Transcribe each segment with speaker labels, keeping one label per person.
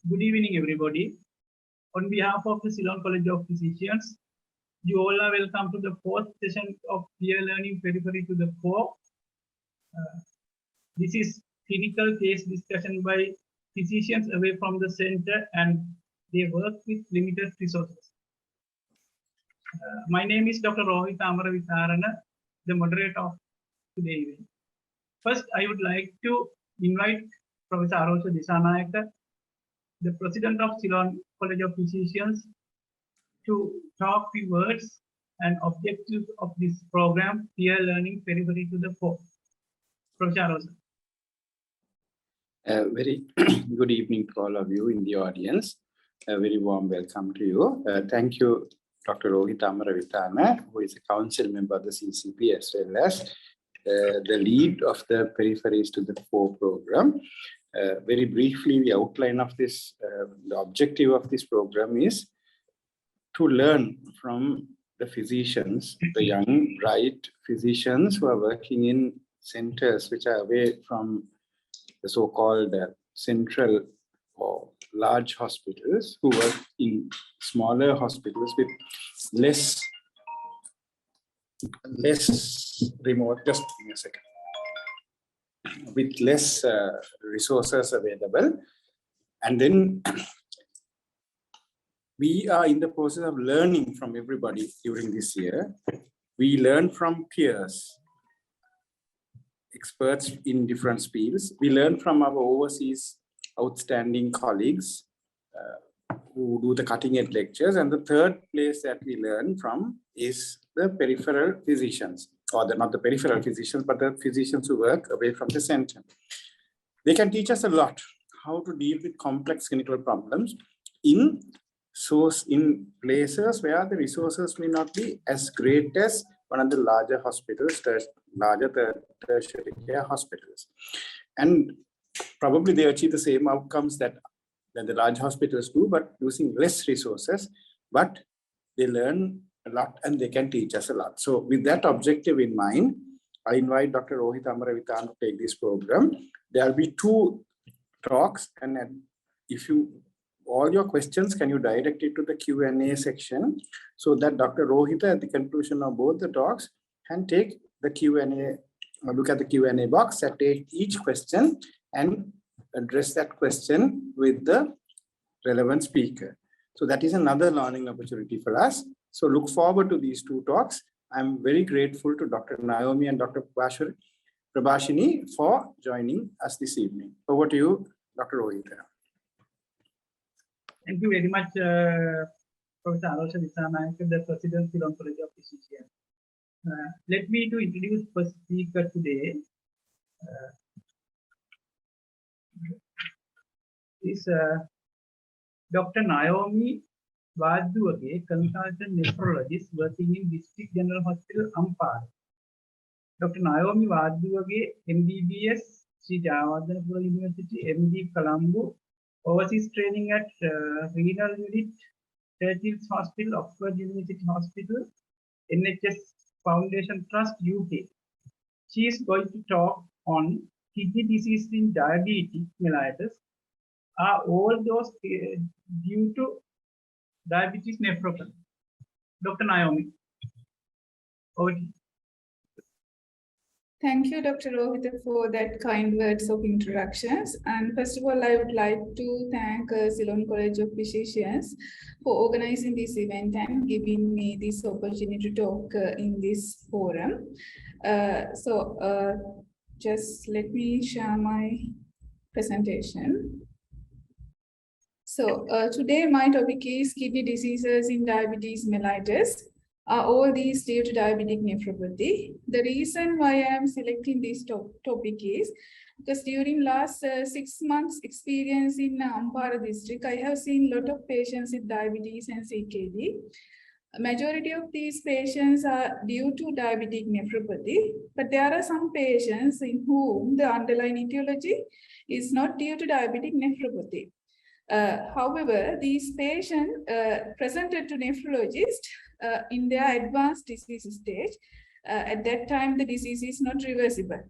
Speaker 1: Good evening, everybody. On behalf of the Ceylon College of Physicians, you all are welcome to the fourth session of Peer Learning Periphery to the Fore. This is clinical case discussion by physicians away from the center, and they work with limited resources. My name is Dr. Rohit Amaravitarana, the moderator of today's event. First, I would like to invite Professor Arosha Disanayaka, the president of Ceylon College of Physicians, to talk the words and objectives of this program, Peer Learning Periphery to the Fore. Professor Arosha.
Speaker 2: Very good evening to all of you in the audience. A very warm welcome to you. Thank you, Dr. Rohit Amaravitarana, who is a council member of the CCP as well as the lead of the Peripheries to the Fore program. Very briefly, the outline of this, the objective of this program is to learn from the physicians, the young, bright physicians who are working in centers which are away from the so-called central or large hospitals, who work in smaller hospitals with less remote, just give me a second, with less resources available. And then we are in the process of learning from everybody during this year. We learn from peers, experts in different fields. We learn from our overseas outstanding colleagues who do the cutting edge lectures. And the third place that we learn from is the peripheral physicians, or not the peripheral physicians, but the physicians who work away from the center. They can teach us a lot how to deal with complex clinical problems in places where the resources may not be as great as one of the larger hospitals, larger tertiary care hospitals. And probably they achieve the same outcomes that the large hospitals do, but using less resources, but they learn a lot and they can teach us a lot. So with that objective in mind, I invite Dr. Rohit Amaravitarana to take this program. There will be 2 talks, and if all your questions, can you direct it to the Q&A section so that Dr. Rohit at the conclusion of both the talks can take the Q&A, look at the Q&A box and take each question and address that question with the relevant speaker. So that is another learning opportunity for us. So look forward to these 2 talks. I'm very grateful to Dr. Naomi and Dr. Prabhashini for joining us this evening. Over to you, Dr. Rohit.
Speaker 1: Thank you very much, Professor Arosha Disanayaka, the president of Ceylon College of Physicians. Let me to introduce first speaker today. Is Dr. Naomi Vadduwage, consultant nephrologist working in District General Hospital, Ampara. Dr. Naomi Vadduwage, MBBS, Sri Jayawardhanapura University, MD Colombo, overseas training at Renal Unit, Churchill's Hospital, Oxford University Hospital, NHS Foundation Trust, UK. She is going to talk on kidney disease in diabetic mellitus. Are all those due to diabetes nephropathy? Dr. Naomi, over to you.
Speaker 3: Thank you, Dr. Rohit, for that kind words of introductions. And first of all, I would like to thank Ceylon College of Physicians for organizing this event and giving me this opportunity to talk in this forum. Just let me share my presentation. So today my topic is kidney diseases in diabetes mellitus. Are all these due to diabetic nephropathy? The reason why I am selecting this topic is because during last 6 months experience in Ampara district, I have seen a lot of patients with diabetes and CKD. A majority of these patients are due to diabetic nephropathy, but there are some patients in whom the underlying etiology is not due to diabetic nephropathy. However, these patients presented to nephrologist in their advanced disease stage. At that time, the disease is not reversible.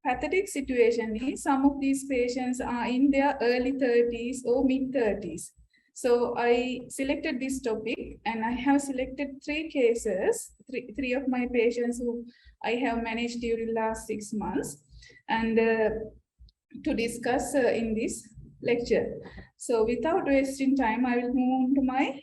Speaker 3: pathetic situation is some of these patients are in their early 30s or mid 30s. So I selected this topic and I have selected 3 cases, three of my patients who I have managed during last 6 months and to discuss in this lecture. So without wasting time, I will move on to my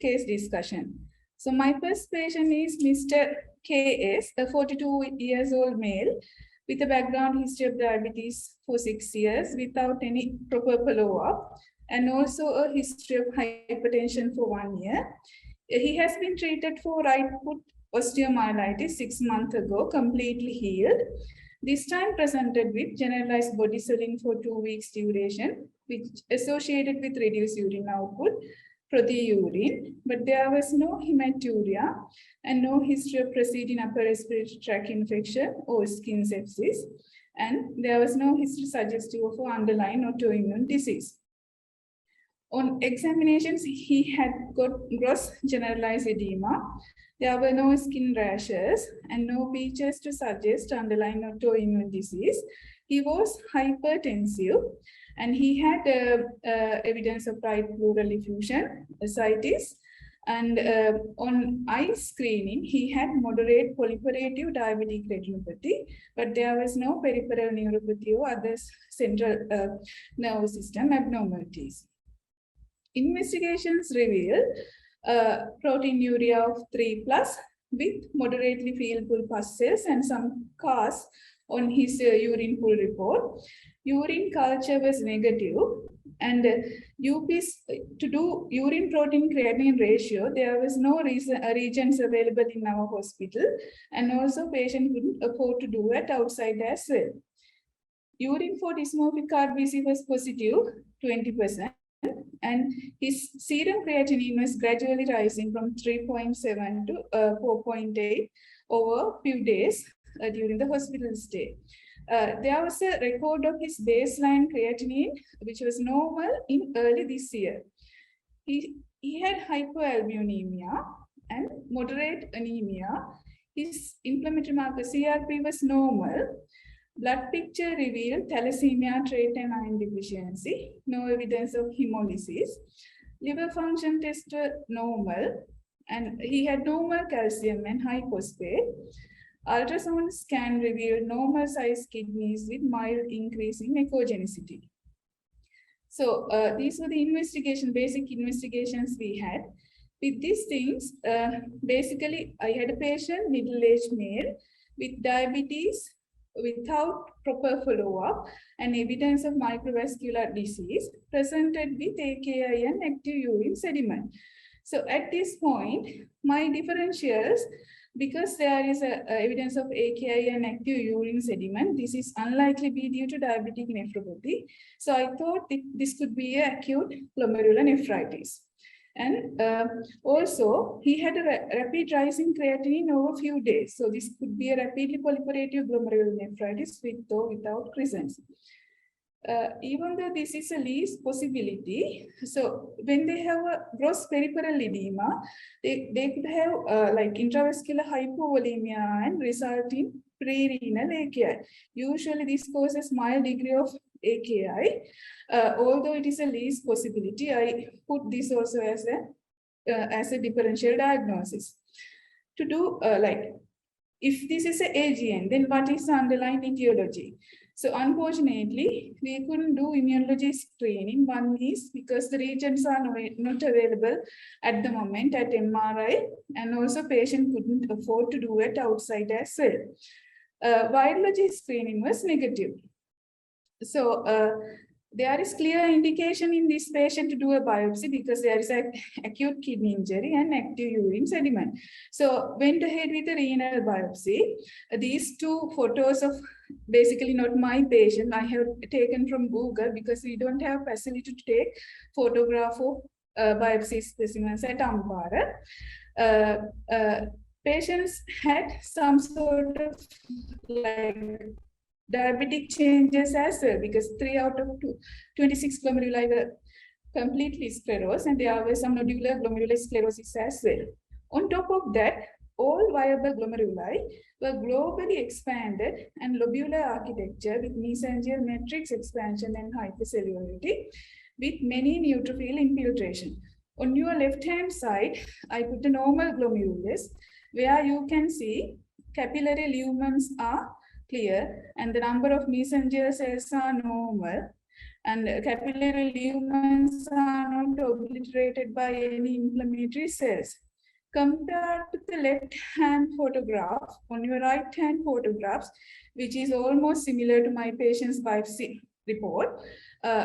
Speaker 3: case discussion. So my first patient is Mr. KS, a 42 years old male with a background history of diabetes for 6 years without any proper follow-up, and also a history of hypertension for 1 year. He has been treated for right foot osteomyelitis 6 months ago, completely healed. This time presented with generalized body swelling for 2 weeks duration, which associated with reduced urine output, proteurine, but there was no hematuria and no history of preceding upper respiratory tract infection or skin sepsis, and there was no history suggestive of underlying autoimmune disease. On examinations, he had got gross generalized edema. There were no skin rashes and no features to suggest underlying autoimmune disease. He was hypertensive and he had evidence of right pleural effusion, ascites, and on eye screening, he had moderate proliferative diabetic retinopathy, but there was no peripheral neuropathy or other central nervous system abnormalities. Investigations reveal proteinuria of 3+ with moderately field-full pus cells and some CAS on his urine pool report. Urine culture was negative, and UP's to do urine protein creatinine ratio, there was no reagents available in our hospital, and also patient couldn't afford to do it outside as well. Urine for dysmorphic RBC was positive, 20%. And his serum creatinine was gradually rising from 3.7 to 4.8 over a few days during the hospital stay. There was a record of his baseline creatinine, which was normal in early this year. He had hypoalbuminemia and moderate anemia. His inflammatory marker CRP was normal. Blood picture revealed thalassemia, trait and iron deficiency, no evidence of hemolysis. Liver function tests were normal, and he had normal calcium and high phosphate. Ultrasound scan revealed normal sized kidneys with mild increase in echogenicity. So these were the basic investigations we had. With these things, basically I had a patient, middle-aged male with diabetes, without proper follow-up and evidence of microvascular disease, presented with AKI and active urine sediment. So at this point, my differentials, because there is evidence of AKI and active urine sediment, this is unlikely be due to diabetic nephropathy. So I thought this could be acute glomerular nephritis. And also, he had a rapid rise in creatinine over a few days. So this could be a rapidly proliferative glomerular nephritis with or without crescents. Even though this is a least possibility, so when they have a gross peripheral edema, they could have like intravascular hypovolemia and result in pre-renal AKI. Usually this causes mild degree of AKI. Although it is a least possibility, I put this also as a differential diagnosis. To do if this is an AGN, then what is the underlying etiology? So unfortunately, we couldn't do immunology screening. One is because the reagents are not available at the moment at MRI, and also patient couldn't afford to do it outside as well. Virology screening was negative. So there is clear indication in this patient to do a biopsy because there is an acute kidney injury and active urine sediment. So went ahead with the renal biopsy. These two photos of basically not my patient, I have taken from Google because we don't have facility to take photograph of biopsy specimens at Ampara. Patients had some sort of diabetic changes as well, because 3 out of 26 glomeruli were completely sclerosed, and there were some nodular glomerular sclerosis as well. On top of that, all viable glomeruli were globally expanded and lobular architecture with mesangial matrix expansion and hypercellularity with many neutrophil infiltration. On your left-hand side, I put a normal glomerulus where you can see capillary lumens are clear and the number of mesangial cells are normal and capillary lumens are not obliterated by any inflammatory cells. Compared to the left-hand photograph, on your right-hand photographs, which is almost similar to my patient's biopsy report,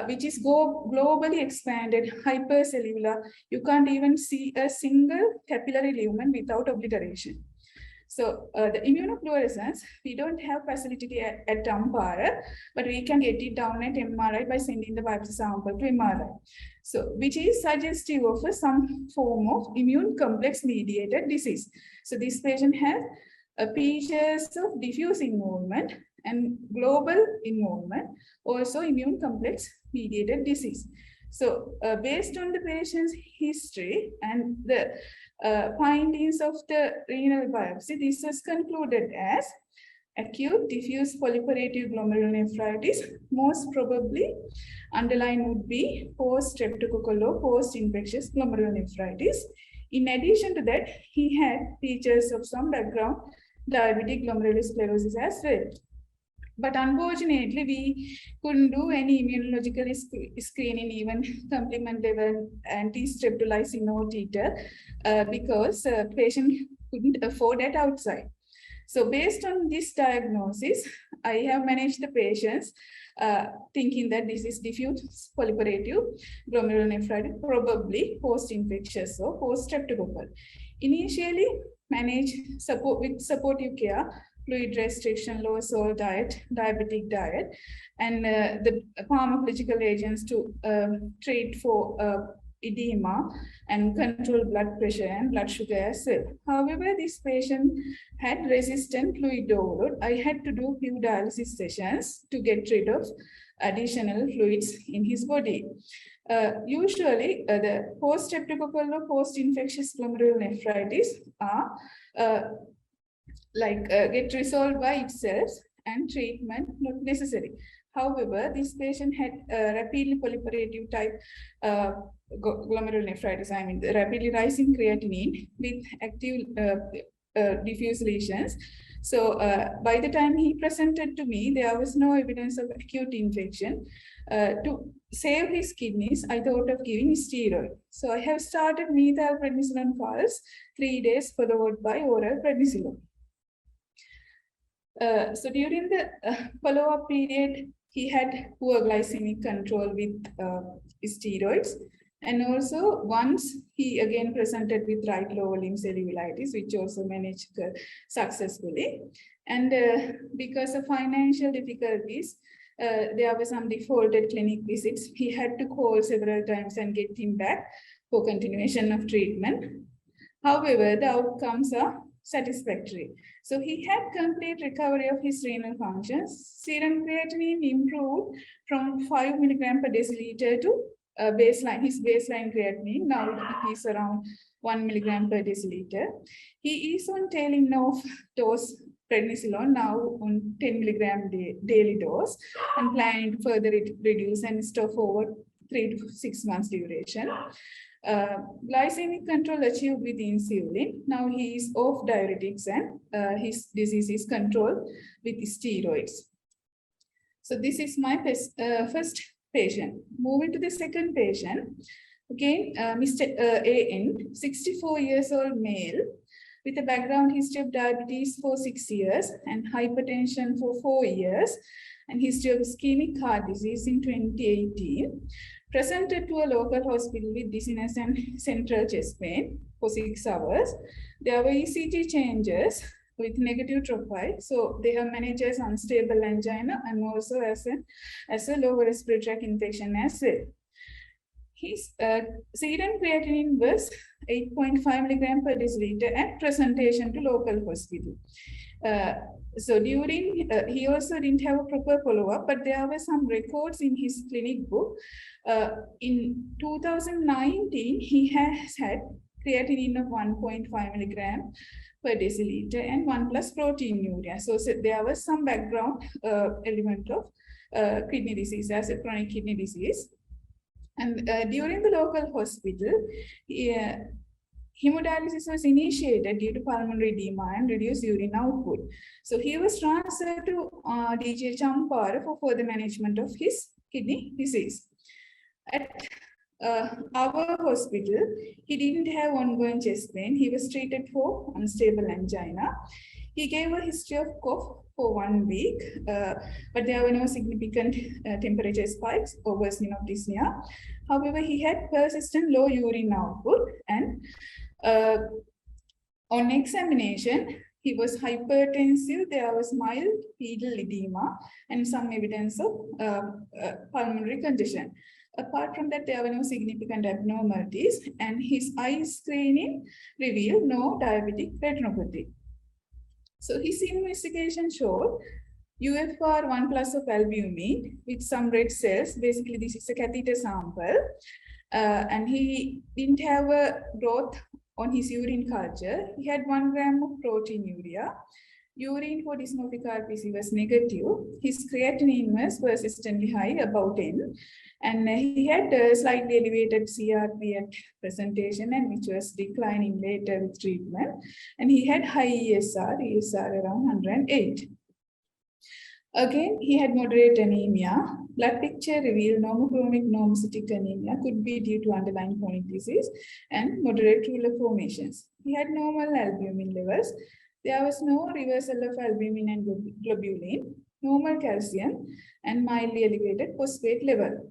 Speaker 3: which is globally expanded, hypercellular, you can't even see a single capillary lumen without obliteration. So the immunofluorescence, we don't have facility at Ampara, but we can get it down at MRI by sending the biopsy sample to MRI. So which is suggestive of some form of immune complex mediated disease. So this patient has features of diffuse involvement and global involvement, also immune complex mediated disease. So based on the patient's history and the findings of the renal biopsy, this was concluded as acute diffuse proliferative glomerulonephritis. Most probably underlying would be post-streptococcal or post-infectious glomerulonephritis. In addition to that, he had features of some background diabetic glomerulosclerosis as well. But unfortunately, we couldn't do any immunological screening, even complement level anti-streptolizing or titer, because patient couldn't afford it outside. So based on this diagnosis, I have managed the patients thinking that this is diffuse proliferative glomerulonephritis, probably post-infectious or post-streptococcal. Initially, manage support with supportive care, fluid restriction, low salt diet, diabetic diet, and the pharmacological agents to treat for edema and control blood pressure and blood sugar as well. However, this patient had resistant fluid overload. I had to do few dialysis sessions to get rid of additional fluids in his body. Usually, the post-streptococcal or post-infectious glomerulonephritis are get resolved by itself and treatment not necessary. However, this patient had rapidly proliferative type glomerulonephritis, I mean the rapidly rising creatinine with active diffuse lesions. So by the time he presented to me, there was no evidence of acute infection. To save his kidneys, I thought of giving steroid. So I have started methylprednisolone pulse 3 days followed by oral prednisolone. So during the follow-up period, he had poor glycemic control with steroids. And also once he again presented with right lower limb cellulitis, which also managed successfully. And because of financial difficulties, there were some defaulted clinic visits. He had to call several times and get him back for continuation of treatment. However, the outcomes are satisfactory. So he had complete recovery of his renal functions. Serum creatinine improved from 5 milligram per deciliter to baseline, his baseline creatinine. Now it is around 1 milligram per deciliter. He is on tailing off dose prednisolone, now on 10 milligram daily dose, and planning to further reduce and stop over 3 to 6 months duration. Glycemic control achieved with insulin. Now he is off diuretics and his disease is controlled with steroids. So this is my first patient. Moving to the second patient. Again, Mr. A.N., 64 years old male with a background history of diabetes for 6 years and hypertension for 4 years and history of ischemic heart disease in 2018. Presented to a local hospital with dizziness and central chest pain for 6 hours. There were ECG changes with negative trophy. So they have managed as unstable angina and also as a lower respiratory tract infection as well. His serum creatinine was 8.5 milligram per deciliter at presentation to local hospital. So during, he also didn't have a proper follow-up, but there were some records in his clinic book. In 2019, he has had creatinine of 1.5 milligram per deciliter and 1 plus proteinuria. So there was some background element of kidney disease as a chronic kidney disease. And during the local hospital, hemodialysis was initiated due to pulmonary edema and reduced urine output. So he was transferred to DGH Ampara for further management of his kidney disease. At our hospital, he didn't have ongoing chest pain. He was treated for unstable angina. He gave a history of cough for 1 week, but there were no significant temperature spikes or worsening of dyspnea. However, he had persistent low urine output, and on examination, he was hypertensive. There was mild pedal edema and some evidence of pulmonary congestion. Apart from that, there were no significant abnormalities, and his eye screening revealed no diabetic retinopathy. So his investigation showed UFR 1 plus of albumin with some red cells. Basically, this is a catheter sample, and he didn't have a growth on his urine culture. He had 1 gram of proteinuria. Urine for dysmorphic RPC was negative. His creatinine was persistently high, about 10. And he had a slightly elevated CRP at presentation, and which was declining later with treatment. And he had high ESR around 108. Again, he had moderate anemia. Blood picture revealed normochromic normocytic anemia could be due to underlying chronic disease and moderate rular formations. He had normal albumin levels. There was no reversal of albumin and globulin, normal calcium, and mildly elevated phosphate level.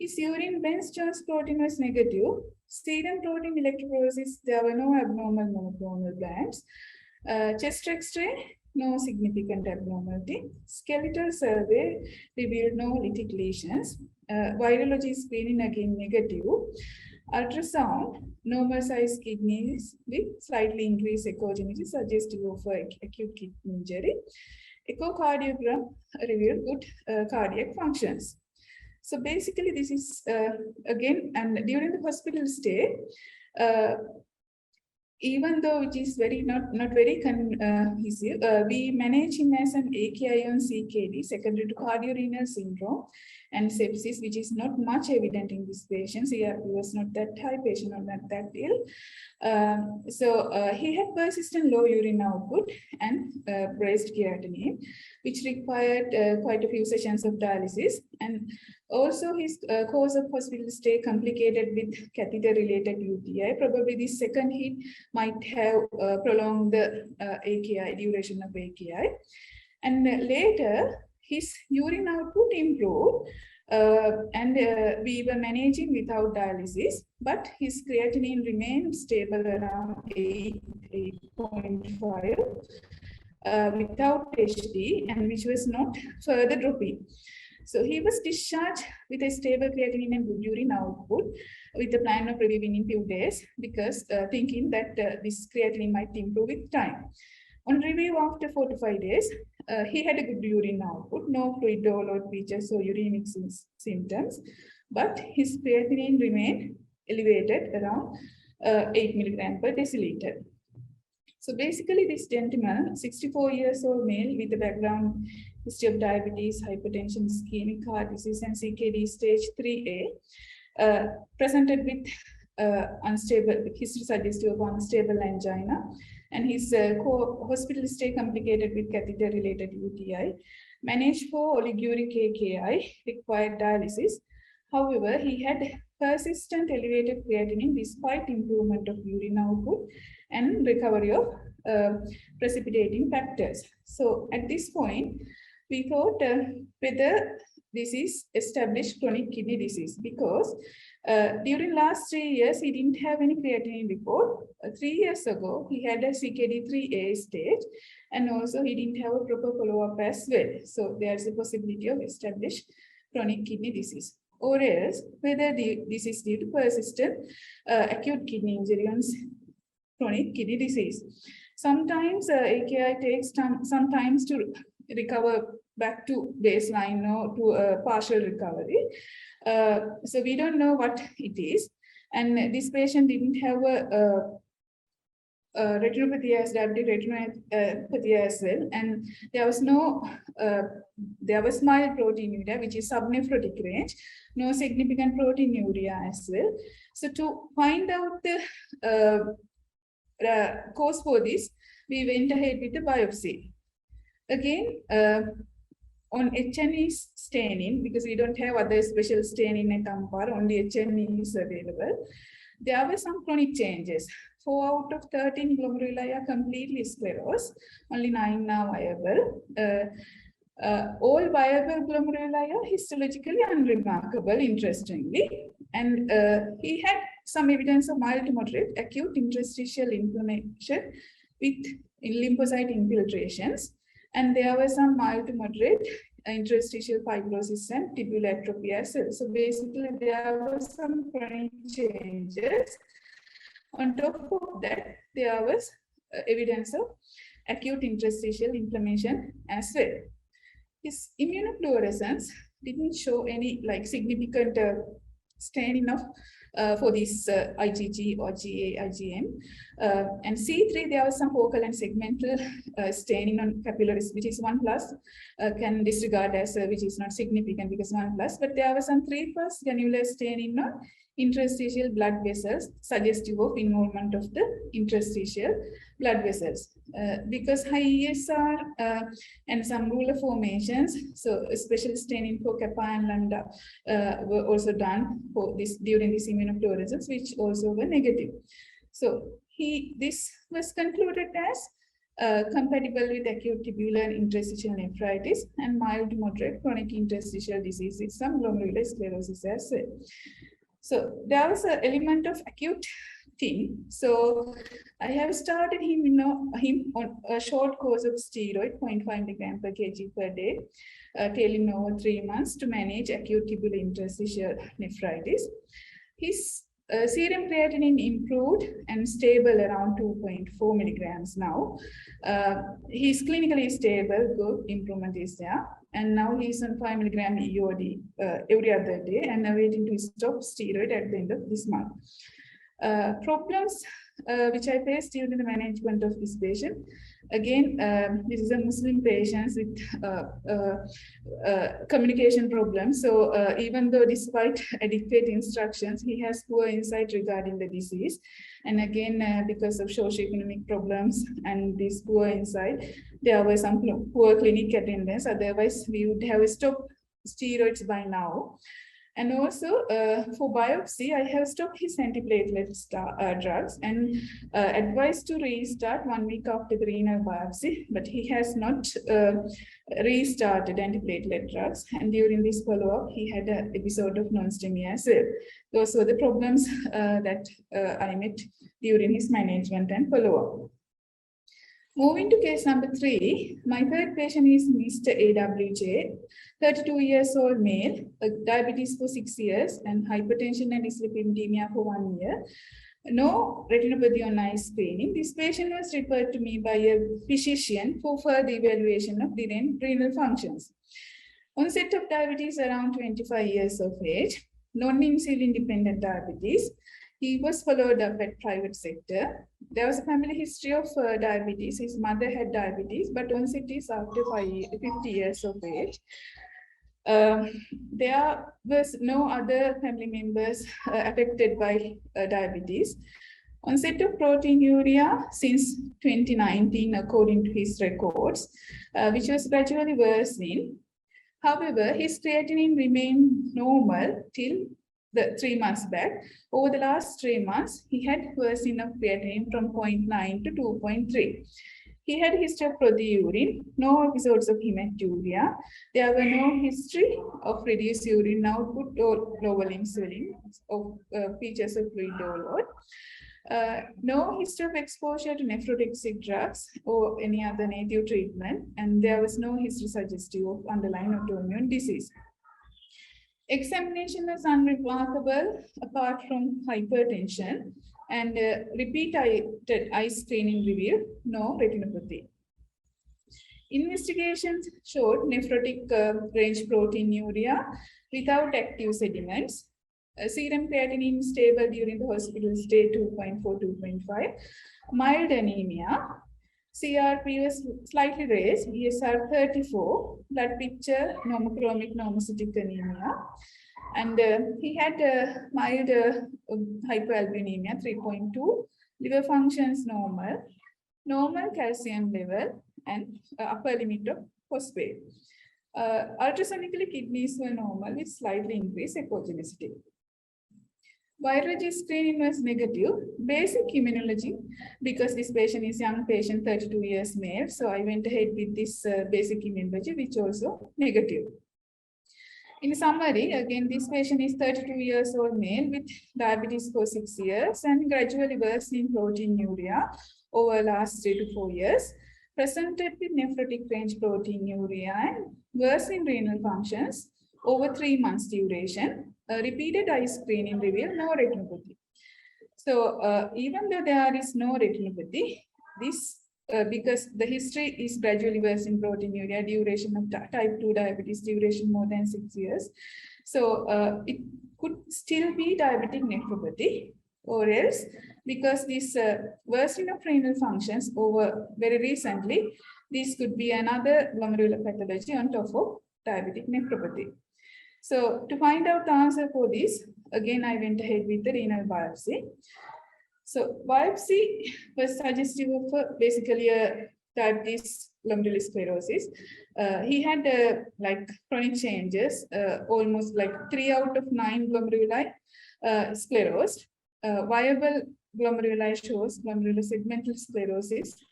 Speaker 3: His urine Bence-Jones protein was negative. Serum protein electrophoresis, there were no abnormal monoclonal glands. Chest X-ray, no significant abnormality. Skeletal survey revealed no lytic lesions. Virology screening again negative. Ultrasound, normal sized kidneys with slightly increased echogenicity suggestive of acute kidney injury. Echocardiogram revealed good cardiac functions. So basically this is again, and during the hospital stay, even though it is very not very cohesive, we manage him as an AKI on CKD, secondary to cardiorenal syndrome and sepsis, which is not much evident in these patients. He was not that high patient or not that ill. So he had persistent low urine output and raised creatinine, which required quite a few sessions of dialysis. And also his course of hospital stay complicated with catheter-related UTI. Probably this second hit might have prolonged the AKI, duration of AKI. And later, his urine output improved, and we were managing without dialysis, but his creatinine remained stable around 8.5 without HD, and which was not further dropping. So he was discharged with a stable creatinine and good urine output with the plan of reviewing in few days, because thinking that this creatinine might improve with time. On review after 4 to 5 days, he had a good urine output, no fluid overload features or uremic symptoms, but his creatinine remained elevated around 8 milligram per deciliter. So basically this gentleman, 64 years old male with a background history of diabetes, hypertension, ischemic heart disease, and CKD stage 3A, presented with unstable, history suggestive of unstable angina, and his hospital stay complicated with catheter-related UTI, managed for oliguric AKI, required dialysis. However, he had persistent elevated creatinine despite improvement of urine output and recovery of precipitating factors. So at this point, we thought whether this is established chronic kidney disease, because during last 3 years, he didn't have any creatinine report. 3 years ago, he had a CKD 3A stage, and also he didn't have a proper follow-up as well. So there's a possibility of established chronic kidney disease. Or else, whether this is due to persistent acute kidney injury on chronic kidney disease. Sometimes AKI takes some time to recover back to baseline or to a partial recovery. So we don't know what it is. And this patient didn't have a retinopathy as diabetic retinopathy as well, and there was no there was mild proteinuria, which is subnephrotic range, no significant proteinuria as well. So to find out the cause for this, we went ahead with the biopsy. Again, on HNE staining, because we don't have other special staining at Ampar, only HNE is available. There were some chronic changes. 4 out of 13 glomeruli are completely sclerosed, only 9 are viable. All viable glomeruli are histologically unremarkable, interestingly. And he had some evidence of mild to moderate acute interstitial inflammation with lymphocyte infiltrations. And there were some mild to moderate interstitial fibrosis and tibial atrophy as well. So basically, there were some chronic changes. On top of that, there was evidence of acute interstitial inflammation as well. His immunofluorescence didn't show any significant staining of for this IgG or GA-IgM. And C3, there was some focal and segmental staining on capillaries, which is 1+, can disregard as which is not significant because 1+, but there was some 3+ granular staining on interstitial blood vessels, suggestive of involvement of the interstitial blood vessels. Because high ESR and some ruler formations, so special staining for kappa and lambda were also done for this during this immunofluorescence, which also were negative. So this was concluded as compatible with acute tubular and interstitial nephritis and mild to moderate chronic interstitial disease with some glomerular sclerosis as well. So there was an element of acute thing. So I have started him, on a short course of steroid, 0.5 mg per kg per day, tailing over 3 months to manage acute tubular interstitial nephritis. His serum creatinine improved and stable around 2.4 milligrams now. He's clinically stable, good improvement is there. And now he's on 5 milligram EOD every other day and awaiting to stop steroid at the end of this month. Problems which I faced during the management of this patient. Again, this is a Muslim patient with communication problems. So even though despite adequate instructions, he has poor insight regarding the disease. And again, because of socioeconomic problems and this poor insight, there were some poor clinic attendance. Otherwise, we would have stopped steroids by now. And also for biopsy, I have stopped his antiplatelet drugs and advised to restart 1 week after the renal biopsy, but he has not restarted antiplatelet drugs. And during this follow-up, he had an episode of non-STEMI as well. Those were the problems that I met during his management and follow-up. Moving to case number 3, my third patient is Mr. AWJ, 32 years old male, diabetes for 6 years, and hypertension and dyslipidemia for 1 year. No retinopathy on eye screening. This patient was referred to me by a physician for further evaluation of renal functions. Onset of diabetes around 25 years of age, non-insulin dependent diabetes. He was followed up at private sector. There was a family history of diabetes. His mother had diabetes, but onset is after 50 years of age. There was no other family members affected by diabetes. Onset of proteinuria since 2019, according to his records, which was gradually worsening. However, his creatinine remained normal till the 3 months back. Over the last 3 months, he had worsening of creatinine from 0.9 to 2.3. He had a history of proteurine, no episodes of hematuria. There were no history of reduced urine output or low volume swelling of features of fluid overload. No history of exposure to nephrotoxic drugs or any other native treatment, and there was no history suggestive of underlying autoimmune disease. Examination was unremarkable apart from hypertension, and repeated eye screening revealed no retinopathy. Investigations showed nephrotic range proteinuria without active sediments. Serum creatinine stable during the hospital stay 2.4, 2.5. Mild anemia. CRP was slightly raised, ESR 34, blood picture, normochromic normocytic anemia. And he had mild hypoalbuminemia 3.2, liver functions normal, normal calcium level, and upper limit of phosphate. Ultrasonically, kidneys were normal with slightly increased echogenicity. Virology screening was negative. Basic immunology, because this patient is young patient, 32 years male. So I went ahead with this basic immunology, which also negative. In summary, again, this patient is 32 years old male with diabetes for 6 years and gradually worsening proteinuria over last 3 to 4 years. Presented with nephrotic range proteinuria and worsening renal functions over 3 months duration. Repeated eye screening revealed no retinopathy. So even though there is no retinopathy, this because the history is gradually worsening proteinuria, duration of type 2 diabetes, duration more than 6 years. So it could still be diabetic nephropathy, or else because this worsening of renal functions over very recently, this could be another glomerular pathology on top of diabetic nephropathy. So to find out the answer for this, again, I went ahead with the renal biopsy. So biopsy was suggestive of basically a diabetes glomerular sclerosis. He had like chronic changes, almost like 3 out of 9 glomeruli sclerosed. Viable glomeruli shows glomerular segmental sclerosis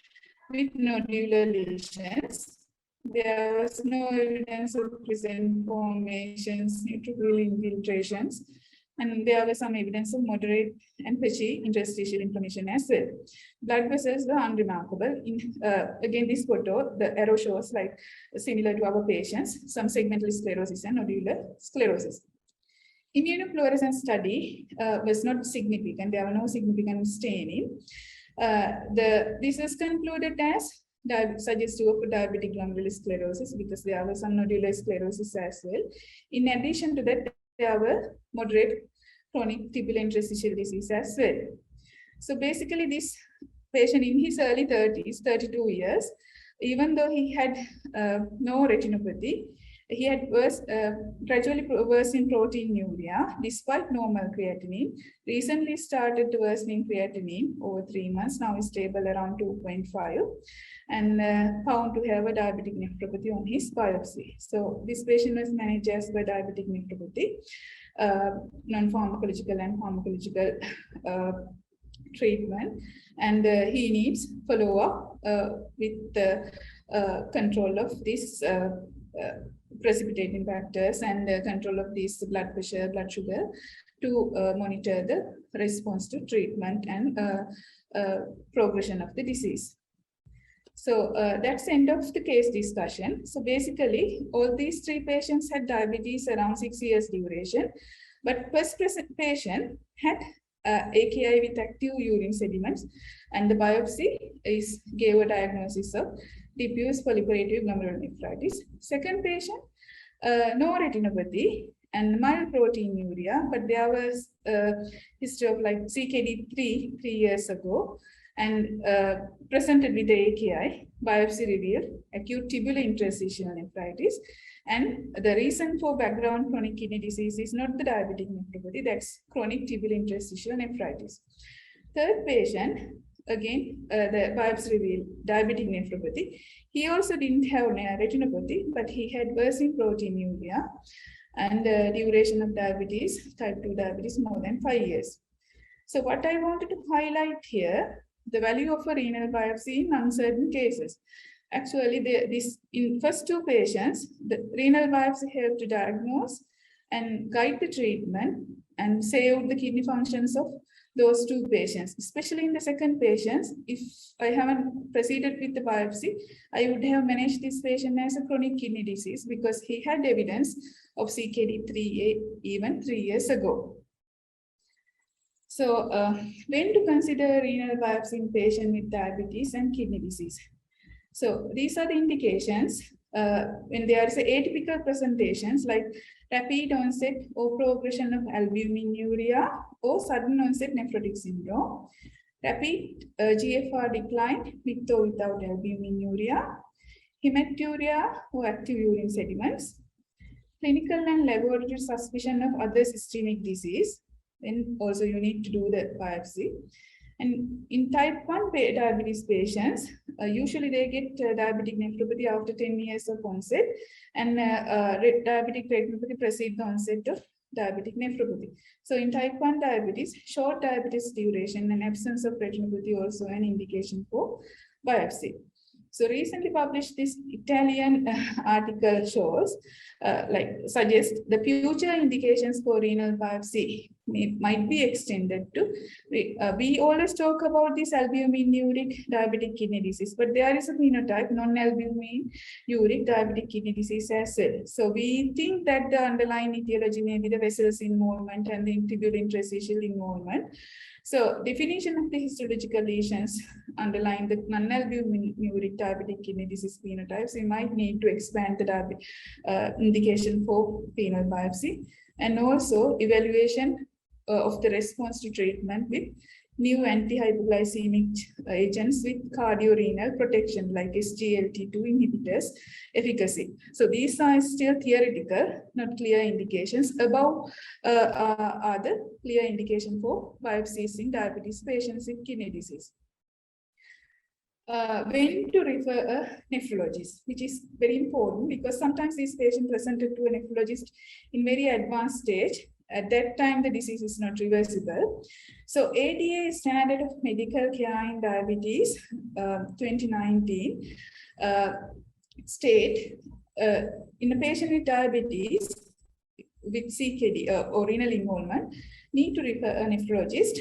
Speaker 3: with nodular lesions. There was no evidence of present formations, neutrophil infiltrations, and there was some evidence of moderate and patchy interstitial inflammation as well. Blood vessels were unremarkable. Again, this photo, the arrow shows like similar to our patients, some segmental sclerosis and nodular sclerosis. Immunofluorescence study was not significant. There were no significant staining. This was concluded as suggestive of diabetic glomerular sclerosis because there was some nodular sclerosis as well. In addition to that, there were moderate chronic tubular interstitial disease as well. So basically, this patient in his early 30s, 32 years, even though he had no retinopathy, he had gradually worsening proteinuria despite normal creatinine. Recently started worsening creatinine over 3 months, now is stable around 2.5, and found to have a diabetic nephropathy on his biopsy. So this patient was managed as by diabetic nephropathy, non-pharmacological and pharmacological treatment, and he needs follow-up with the control of this precipitating factors and control of this blood pressure, blood sugar to monitor the response to treatment and progression of the disease. So that's the end of the case discussion. So basically, all these 3 patients had diabetes around 6 years duration, but first patient had AKI with active urine sediments, and the biopsy gave a diagnosis of diffuse proliferative glomerulonephritis. Second patient, no retinopathy and mild proteinuria, but there was a history of like CKD3 3 years ago, and presented with the AKI. Biopsy revealed acute tubular interstitial nephritis, and the reason for background chronic kidney disease is not the diabetic nephropathy, that's chronic tubular interstitial nephritis. Third patient, again, the biopsy revealed diabetic nephropathy. He also didn't have retinopathy, but he had worsening proteinuria and duration of diabetes, type 2 diabetes, more than 5 years. So what I wanted to highlight here, the value of a renal biopsy in uncertain cases. Actually, in first 2 patients, the renal biopsy helped to diagnose and guide the treatment and save the kidney functions of those 2 patients. Especially in the second patient, if I haven't proceeded with the biopsy, I would have managed this patient as a chronic kidney disease because he had evidence of CKD3 even 3 years ago. So when to consider renal biopsy in patient with diabetes and kidney disease? So these are the indications when there is atypical presentations like rapid onset or progression of albuminuria or sudden onset nephrotic syndrome, rapid GFR decline with or without albuminuria, hematuria or active urine sediments, clinical and laboratory suspicion of other systemic disease, then also you need to do the biopsy. And in type 1 diabetes patients, usually they get diabetic nephropathy after 10 years of onset, and diabetic retinopathy precedes the onset of diabetic nephropathy. So in type 1 diabetes, short diabetes duration and absence of retinopathy also an indication for biopsy. So recently published this Italian article shows, suggests the future indications for renal biopsy might be extended to, we always talk about this albuminuric diabetic kidney disease, but there is a phenotype, non-albuminuric diabetic kidney disease as well. So we think that the underlying etiology may be the vessels involvement and the tibial interstitial involvement. So definition of the histological lesions underlying the non-albuminuric diabetic kidney disease phenotypes, we might need to expand the indication for renal biopsy, and also evaluation of the response to treatment with new anti-hypoglycemic agents with cardiorenal protection like SGLT2 inhibitors efficacy. So these are still theoretical, not clear indications. Above are the clear indication for biopsies in diabetes patients with kidney disease. When to refer a nephrologist, which is very important because sometimes these patients presented to a nephrologist in very advanced stage. At that time, the disease is not reversible. So ADA Standard of Medical Care in Diabetes 2019 state in a patient with diabetes with CKD or renal involvement need to refer a nephrologist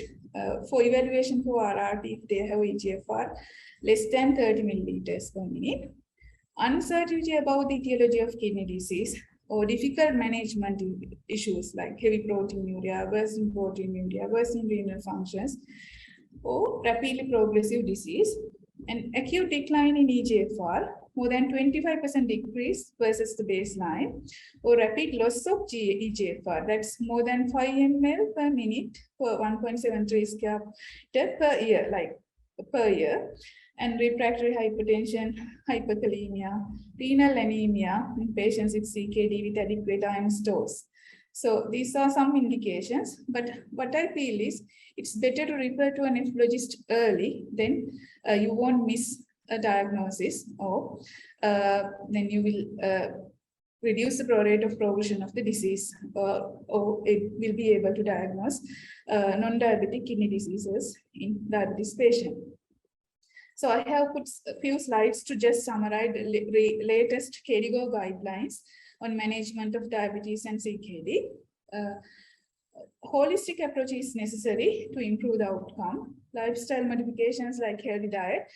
Speaker 3: for evaluation for RRT if they have eGFR less than 30 milliliters per minute. Uncertainty about the etiology of kidney disease or difficult management issues like heavy proteinuria, worsening proteinuria, worsening renal functions, or rapidly progressive disease, and acute decline in eGFR, more than 25% decrease versus the baseline, or rapid loss of eGFR, that's more than 5 ml per minute for 1.73 square per year, and refractory hypertension, hyperkalemia, renal anemia in patients with CKD with adequate iron stores. So these are some indications, but what I feel is it's better to refer to a nephrologist early, then you won't miss a diagnosis, or then you will reduce the rate of progression of the disease, or it will be able to diagnose non-diabetic kidney diseases in diabetes patients. So I have put a few slides to just summarize the latest KDIGO guidelines on management of diabetes and CKD. Holistic approach is necessary to improve the outcome. Lifestyle modifications like healthy diet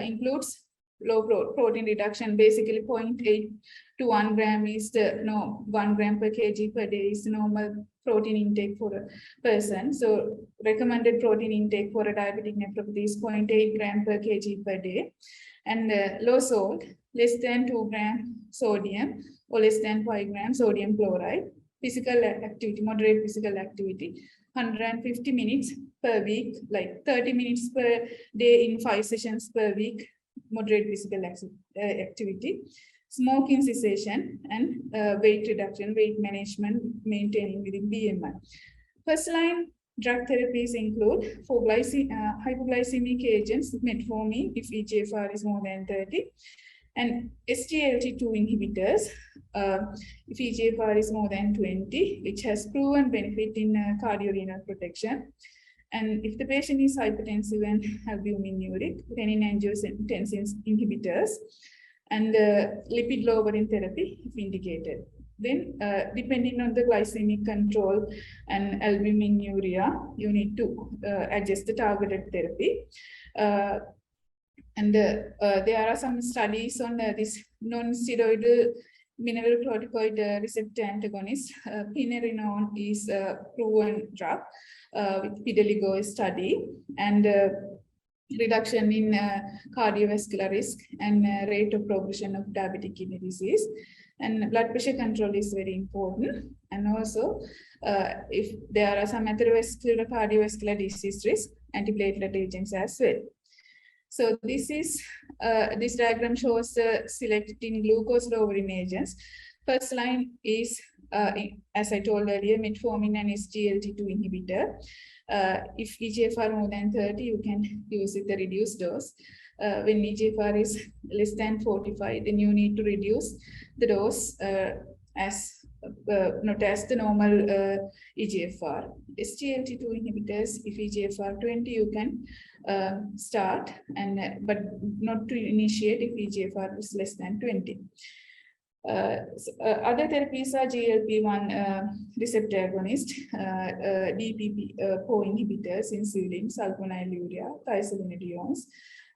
Speaker 3: includes low protein reduction, basically 0.8 to 1 gram is the 1 gram per kg per day is normal protein intake for a person. So recommended protein intake for a diabetic nephropathy is 0.8 gram per kg per day, and low salt, less than 2 gram sodium or less than 5 gram sodium chloride. Physical activity, moderate physical activity, 150 minutes per week, like 30 minutes per day in 5 sessions per week, moderate physical activity, smoking cessation, and weight reduction, weight management, maintaining within BMI. First line drug therapies include for hypoglycemic agents, metformin if eGFR is more than 30, and SGLT2 inhibitors if eGFR is more than 20, which has proven benefit in cardiorenal protection. And if the patient is hypertensive and albuminuric, renin-angiotensin inhibitors, and lipid lowering therapy if indicated. Then, depending on the glycemic control and albuminuria, you need to adjust the targeted therapy. And there are some studies on this non-steroidal mineralocorticoid receptor antagonist. Pinirenone is a proven drug with PIDELIGO study, and reduction in cardiovascular risk and rate of progression of diabetic kidney disease. And blood pressure control is very important. And also, if there are some atherosclerotic cardiovascular disease risk, antiplatelet agents as well. So this diagram shows the selecting glucose lowering agents. First line is, as I told earlier, metformin and SGLT2 inhibitor. If EGFR more than 30, you can use it the reduced dose. When EGFR is less than 45, then you need to reduce the dose not as the normal EGFR. SGLT2 inhibitors, if EGFR 20, you can start, but not to initiate if EGFR is less than 20. Other therapies are GLP-1 receptor agonist, DPP-4 inhibitors, insulin, sulfonylurea, thiazolidinediones,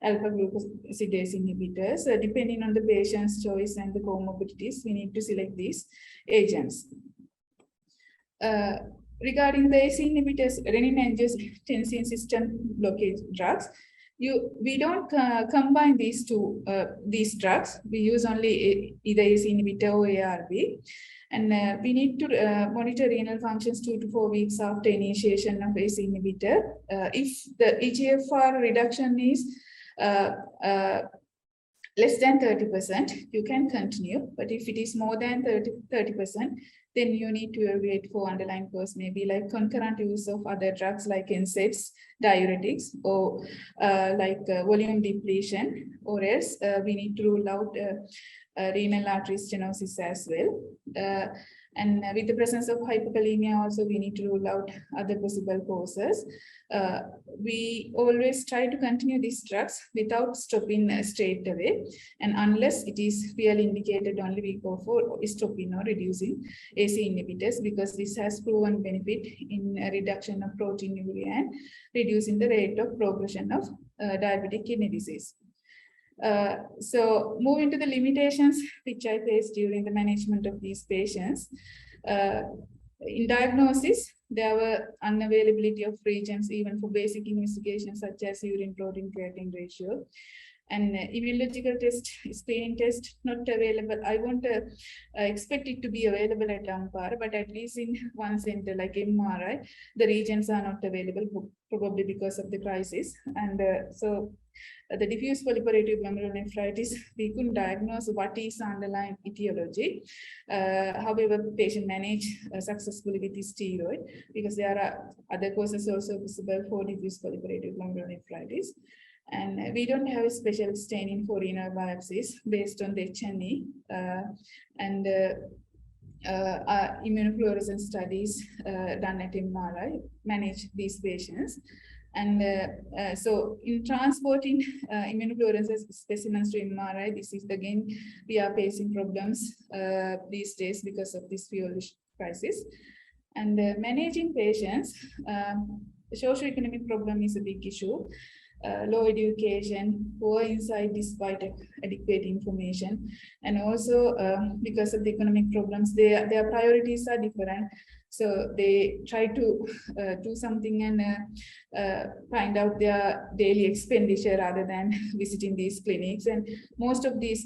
Speaker 3: alpha-glucosidase inhibitors. Depending on the patient's choice and the comorbidities, we need to select these agents. Regarding the ACE inhibitors, renin-angiotensin system blockade drugs, we don't combine these drugs. We use only either ACE inhibitor or ARB. And we need to monitor renal functions 2 to 4 weeks after initiation of ACE inhibitor. If the EGFR reduction is less than 30%, you can continue. But if it is more than 30%, then you need to evaluate for underlying cause, maybe like concurrent use of other drugs like NSAIDs, diuretics, or volume depletion, or else we need to rule out renal artery stenosis as well. And with the presence of hypokalemia also, we need to rule out other possible causes. We always try to continue these drugs without stopping straight away. And unless it is clearly indicated, only we go for stopping or reducing ACE inhibitors, because this has proven benefit in reduction of proteinuria and reducing the rate of progression of diabetic kidney disease. So moving to the limitations which I faced during the management of these patients. In diagnosis, there were unavailability of reagents even for basic investigations such as urine protein creatinine ratio. And immunological test, screening test, not available. I won't expect it to be available at Ampara, but at least in one center like MRI, the reagents are not available, probably because of the crisis. And so the diffuse proliferative glomerulonephritis, we couldn't diagnose what is the underlying etiology. However, patient managed successfully with the steroid, because there are other causes also visible for diffuse proliferative glomerulonephritis. And we don't have a special staining for renal biopsies based on the HNE and immunofluorescence studies done at MRI manage these patients. And so in transporting immunofluorescence specimens to MRI, this is again, we are facing problems these days because of this fuel crisis. And managing patients, socioeconomic problem is a big issue. Low education, poor insight despite adequate information, and also because of the economic problems, their priorities are different. So they try to do something and find out their daily expenditure rather than visiting these clinics. And most of these,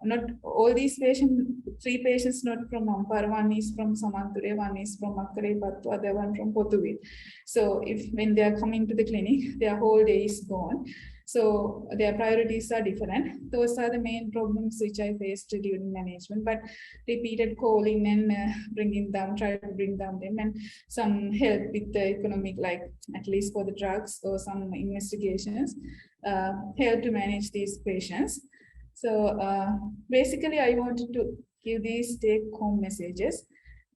Speaker 3: not all these patients, 3 patients not from Ampara, one is from Samanture, one is from Akkarepattu, other one from Pothuwil. So if when they are coming to the clinic, their whole day is gone. So their priorities are different. Those are the main problems which I faced during management, but repeated calling and try to bring down them, and some help with the economic, like at least for the drugs or some investigations, help to manage these patients. So basically I wanted to give these take-home messages.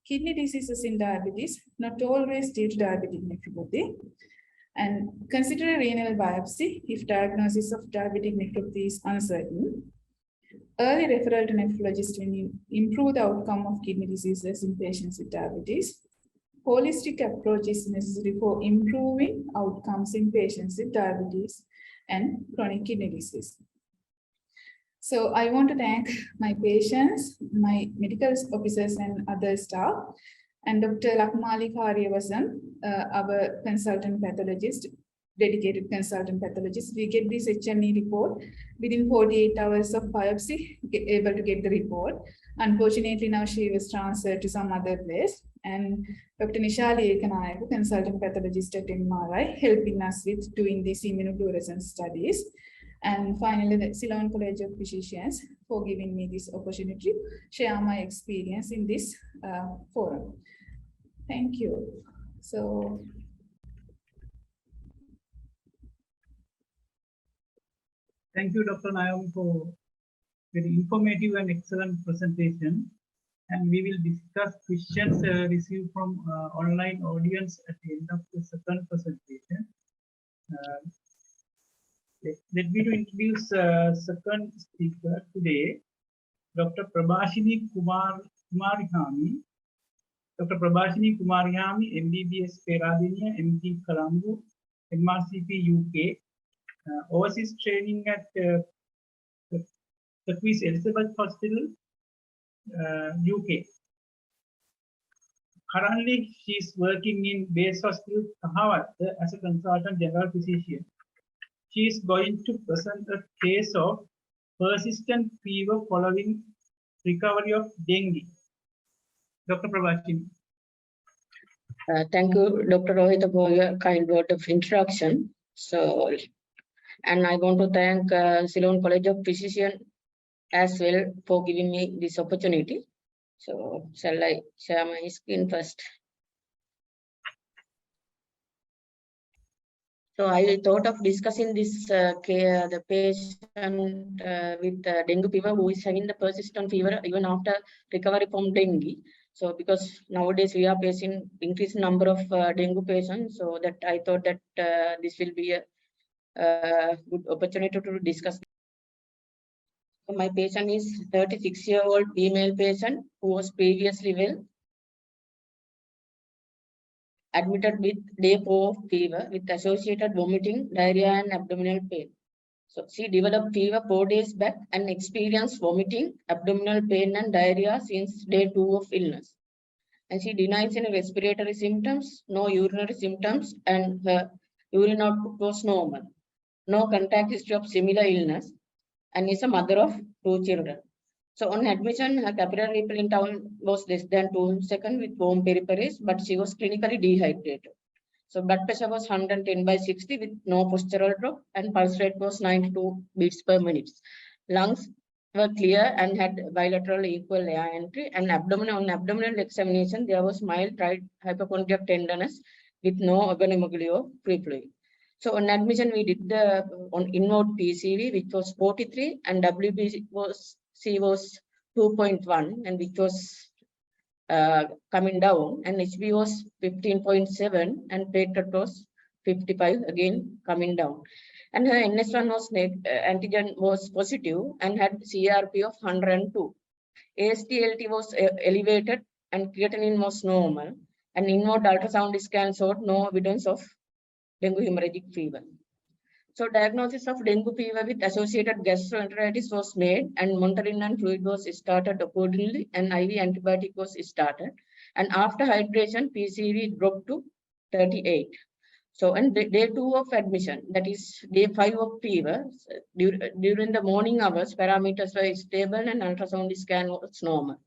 Speaker 3: Kidney diseases in diabetes, not always due to diabetic nephropathy. And consider a renal biopsy if diagnosis of diabetic nephropathy is uncertain. Early referral to nephrologist will improve the outcome of kidney diseases in patients with diabetes. Holistic approach is necessary for improving outcomes in patients with diabetes and chronic kidney disease. So I want to thank my patients, my medical officers and other staff, and Dr. Lakmali Karyawasan, our consultant pathologist, dedicated consultant pathologist. We get this HNE report within 48 hours of biopsy, able to get the report. Unfortunately, now she was transferred to some other place. And Dr. Nishali Ekanayaku, consultant pathologist at MRI, helping us with doing these immunofluorescence studies. And finally, the Ceylon College of Physicians for giving me this opportunity to share my experience in this forum. Thank you. So,
Speaker 1: thank you, Dr. Naomi, for very informative and excellent presentation. And we will discuss questions received from online audience at the end of the second presentation. Let me to introduce second speaker today, Dr. Prabhashini Kumarihami. Dr. Prabhashini Kumarihami, MBBS Peradeniya, MD Colombo, MRCP UK, overseas training at the Queen Elizabeth Hospital, UK. Currently, she is working in Base Hospital, Kahawat, as a consultant general physician. She is going to present a case of persistent fever following recovery of dengue. Dr. Prabhashini.
Speaker 4: Thank you, Dr. Rohit, for your kind word of introduction. So, and I want to thank Ceylon College of Physicians as well for giving me this opportunity. So, shall I share my screen first? So I thought of discussing this the patient with dengue fever who is having the persistent fever even after recovery from dengue. So because nowadays we are facing increased number of dengue patients, so that I thought that this will be a good opportunity to discuss. So my patient is 36-year-old female patient who was previously well, admitted with day 4 fever with associated vomiting, diarrhea, and abdominal pain. So she developed fever 4 days back and experienced vomiting, abdominal pain, and diarrhea since day 2 of illness. And she denies any respiratory symptoms, no urinary symptoms, and her urine output was normal. No contact history of similar illness, and is a mother of 2 children. So on admission, her capillary repelling count was less than 2 seconds with warm peripheries, but she was clinically dehydrated. So blood pressure was 110/60 with no postural drop, and pulse rate was 92 beats per minute. Lungs were clear and had bilateral equal air entry, and on abdominal examination, there was mild hypochondriac tenderness with no organomegaly or free fluid. So on admission, we did the inward PCV, which was 43, and WBC was 2.1, and which was coming down, and HB was 15.7, and platelet was 55, again coming down. And her NS1 was antigen was positive and had CRP of 102. AST/ALT was elevated, and creatinine was normal. And inward ultrasound scan showed no evidence of dengue hemorrhagic fever. So diagnosis of dengue fever with associated gastroenteritis was made, and monitoring and fluid was started accordingly, and IV antibiotic was started. And after hydration, PCV dropped to 38. So on day 2 of admission, that is day 5 of fever, during the morning hours, parameters were stable and ultrasound scan was normal.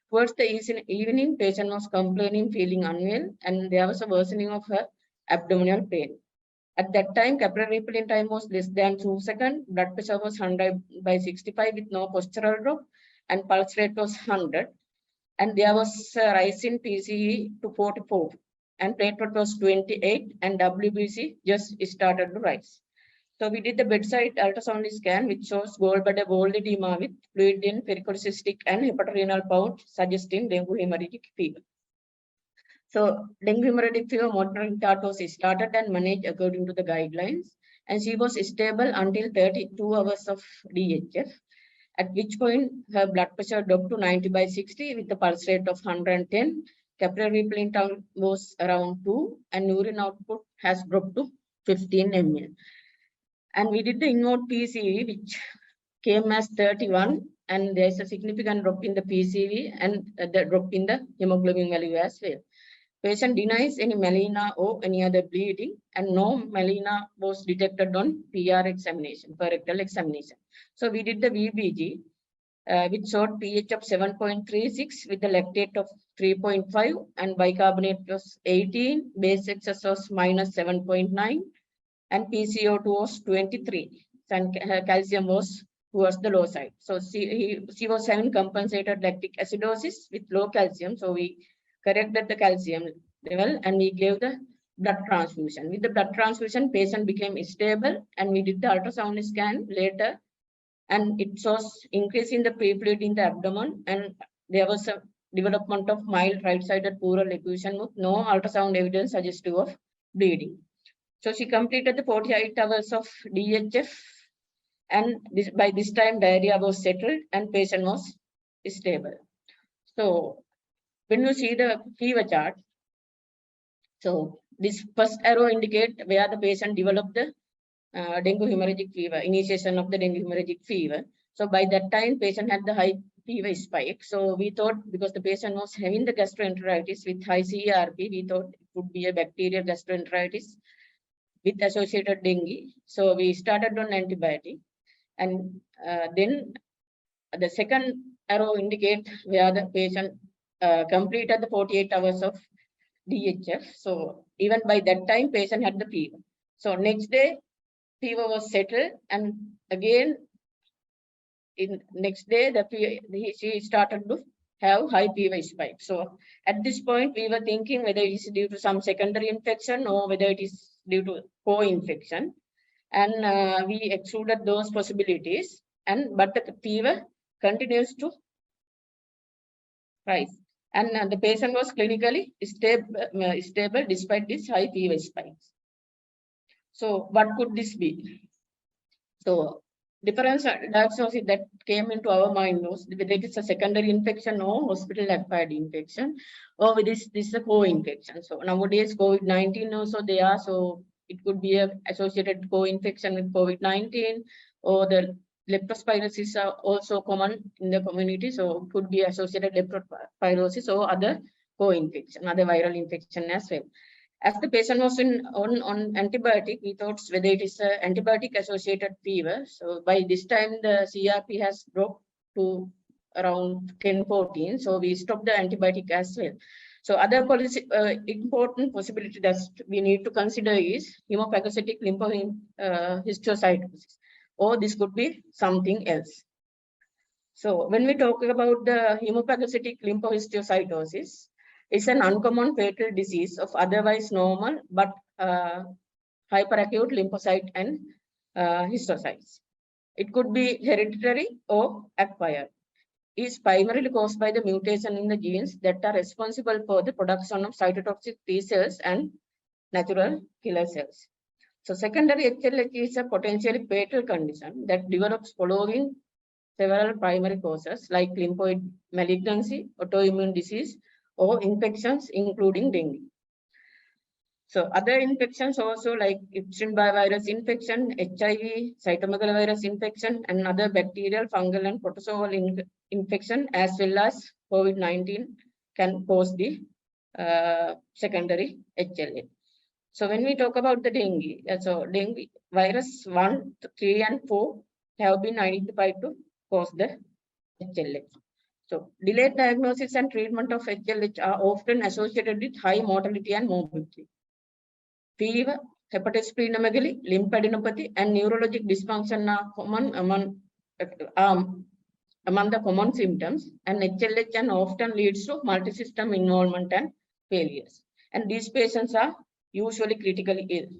Speaker 4: Towards the evening, patient was complaining, feeling unwell, and there was a worsening of her abdominal pain. At that time, capillary repelling time was less than 2 seconds. Blood pressure was 100/65 with no postural drop, and pulse rate was 100. And there was a rise in PCE to 44, and platelet was 28, and WBC just started to rise. So we did the bedside ultrasound scan, which shows gallbladder wall edema with fluid in pericocystic and hepatorenal pouch, suggesting dengue hemorrhagic fever. So dengue hemorrhagic fever monitoring chart was started and managed according to the guidelines, and she was stable until 32 hours of DHF, at which point her blood pressure dropped to 90/60 with the pulse rate of 110. Capillary repelling count was around 2, and urine output has dropped to 15 ml. And we did the inward PCV, which came as 31, and there's a significant drop in the PCV and the drop in the hemoglobin value as well. Patient denies any melena or any other bleeding, and no melena was detected on PR examination, per rectal examination. So we did the VBG, which showed pH of 7.36 with the lactate of 3.5 and bicarbonate was 18, base excess was minus 7.9, and PCO2 was 23, and calcium was towards the low side. So she was having compensated lactic acidosis with low calcium. So we corrected the calcium level and we gave the blood transfusion. With the blood transfusion, patient became stable, and we did the ultrasound scan later, and it shows increase in the pre-fluid in the abdomen, and there was a development of mild right-sided pleural effusion with no ultrasound evidence suggestive of bleeding. So she completed the 48 hours of DHF, and by this time diarrhea was settled and patient was stable. So when you see the fever chart, so this first arrow indicate where the patient developed the dengue hemorrhagic fever, initiation of the dengue hemorrhagic fever. So by that time, patient had the high fever spike. So we thought, because the patient was having the gastroenteritis with high CRP, we thought it would be a bacterial gastroenteritis with associated dengue. So we started on antibiotic, and then the second arrow indicate where the patient completed the 48 hours of DHF. So even by that time, patient had the fever. So next day, fever was settled, and again, in next day, she started to have high fever spike. So at this point, we were thinking whether it is due to some secondary infection or whether it is due to co-infection, and we excluded those possibilities. But the fever continues to rise, and the patient was clinically stable despite this high fever spikes. So what could this be? So difference diagnosis that came into our mind was whether it is a secondary infection or hospital-acquired infection, or whether this is a co-infection. So nowadays COVID-19 also there, so it could be a associated co-infection with COVID-19, or the leptospirosis are also common in the community, so could be associated leptospirosis or other co-infection, other viral infection as well. As the patient was on antibiotic, we thought whether it is an antibiotic-associated fever. So by this time, the CRP has dropped to around 10-14. So we stopped the antibiotic as well. So other important possibility that we need to consider is hemophagocytic lymphohistiocytosis, or this could be something else. So when we talk about the hemophagocytic lymphohistiocytosis, it's an uncommon fatal disease of otherwise normal but hyperacute lymphocyte and histiocytes. It could be hereditary or acquired. It is primarily caused by the mutation in the genes that are responsible for the production of cytotoxic T cells and natural killer cells. So secondary HLH is a potentially fatal condition that develops following several primary causes like lymphoid malignancy, autoimmune disease, or infections including dengue. So other infections also like Epstein-Barr virus infection, HIV, cytomegalovirus infection, and other bacterial, fungal, and protozoal infection, as well as COVID-19 can cause the secondary HLH. So when we talk about the dengue, so dengue virus 1, 3, and 4 have been identified to cause the HLH. So delayed diagnosis and treatment of HLH are often associated with high mortality and morbidity. Fever, hepatosplenomegaly, lymphadenopathy, and neurologic dysfunction are common among the common symptoms, and HLH often leads to multi-system involvement and failures. And these patients are usually critically ill.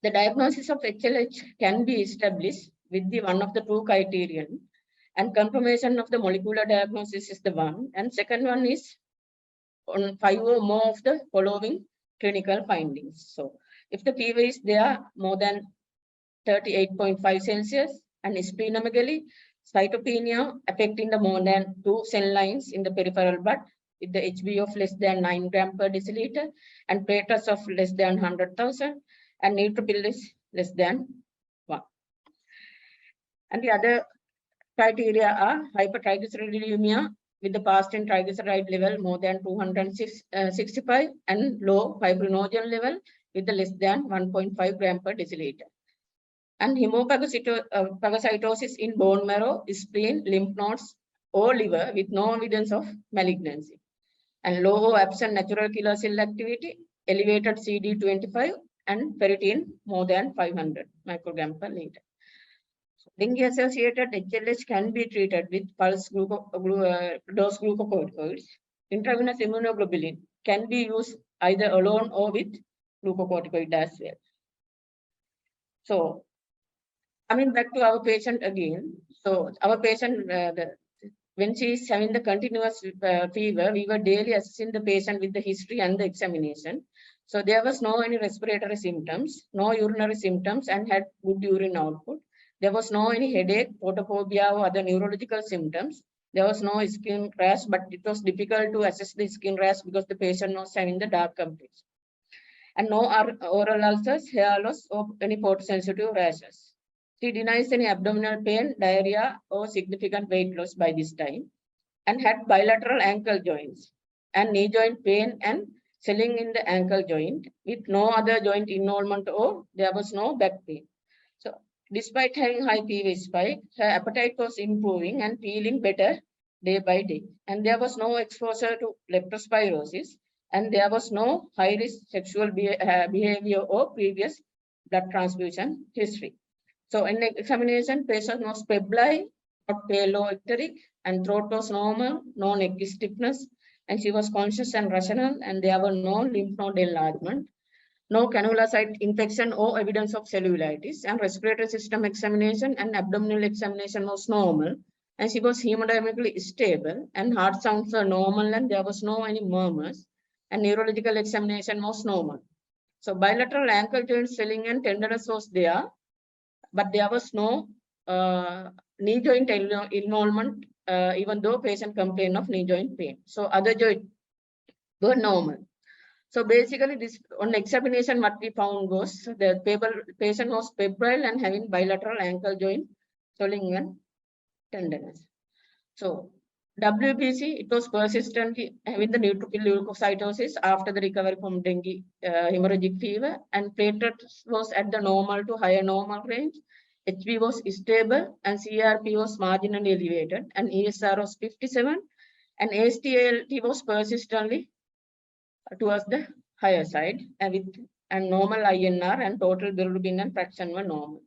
Speaker 4: The diagnosis of HLH can be established with one of the two criterion, and confirmation of the molecular diagnosis is the one, and second one is on 5 or more of the following clinical findings. So if the fever is there more than 38.5 Celsius, and splenomegaly, cytopenia affecting the more than 2 cell lines in the peripheral blood with the HB of less than 9 gram per deciliter, and platelets of less than 100,000, and neutrophil is less than 1. And the other criteria are hypertriglyceridemia with the fasting triglyceride level more than 265 and low fibrinogen level with the less than 1.5 gram per deciliter. And hemophagocytosis in bone marrow, spleen, lymph nodes, or liver with no evidence of malignancy. And low or absent natural killer cell activity, elevated CD25 and ferritin more than 500 microgram per liter. Dengue-associated HLH can be treated with pulse dose glucocorticoids. Intravenous immunoglobulin can be used either alone or with glucocorticoid as well. So, coming back to our patient again. So, our patient, when she is having the continuous fever, we were daily assessing the patient with the history and the examination. So, there was no any respiratory symptoms, no urinary symptoms, and had good urine output. There was no any headache, photophobia, or other neurological symptoms. There was no skin rash, but it was difficult to assess the skin rash because the patient was having the dark complexion. And no oral ulcers, hair loss, or any photosensitive rashes. She denies any abdominal pain, diarrhea, or significant weight loss by this time, and had bilateral ankle joints and knee joint pain and swelling in the ankle joint with no other joint involvement, or there was no back pain. So, despite having high PV spike, her appetite was improving and feeling better day by day. And there was no exposure to leptospirosis, and there was no high-risk sexual behavior or previous blood transfusion history. So in the examination, patient was febrile, not pale or ecteric, and throat was normal, no neck stiffness, and she was conscious and rational, and there were no lymph node enlargement, no cannula site infection or evidence of cellulitis, and respiratory system examination and abdominal examination was normal, and she was hemodynamically stable, and heart sounds were normal, and there was no any murmurs, and neurological examination was normal. So bilateral ankle joint swelling and tenderness was there, but there was no knee joint involvement, even though patient complained of knee joint pain. So other joints were normal. So basically, this on examination, what we found was the patient was febrile and having bilateral ankle joint swelling and tenderness. So WBC, it was persistently having the neutrophil leukocytosis after the recovery from dengue hemorrhagic fever, and platelets was at the normal to higher normal range. HB was stable and CRP was marginally elevated, and ESR was 57, and AST-ALT was persistently towards the higher side, and normal INR and total bilirubin and fraction were normal.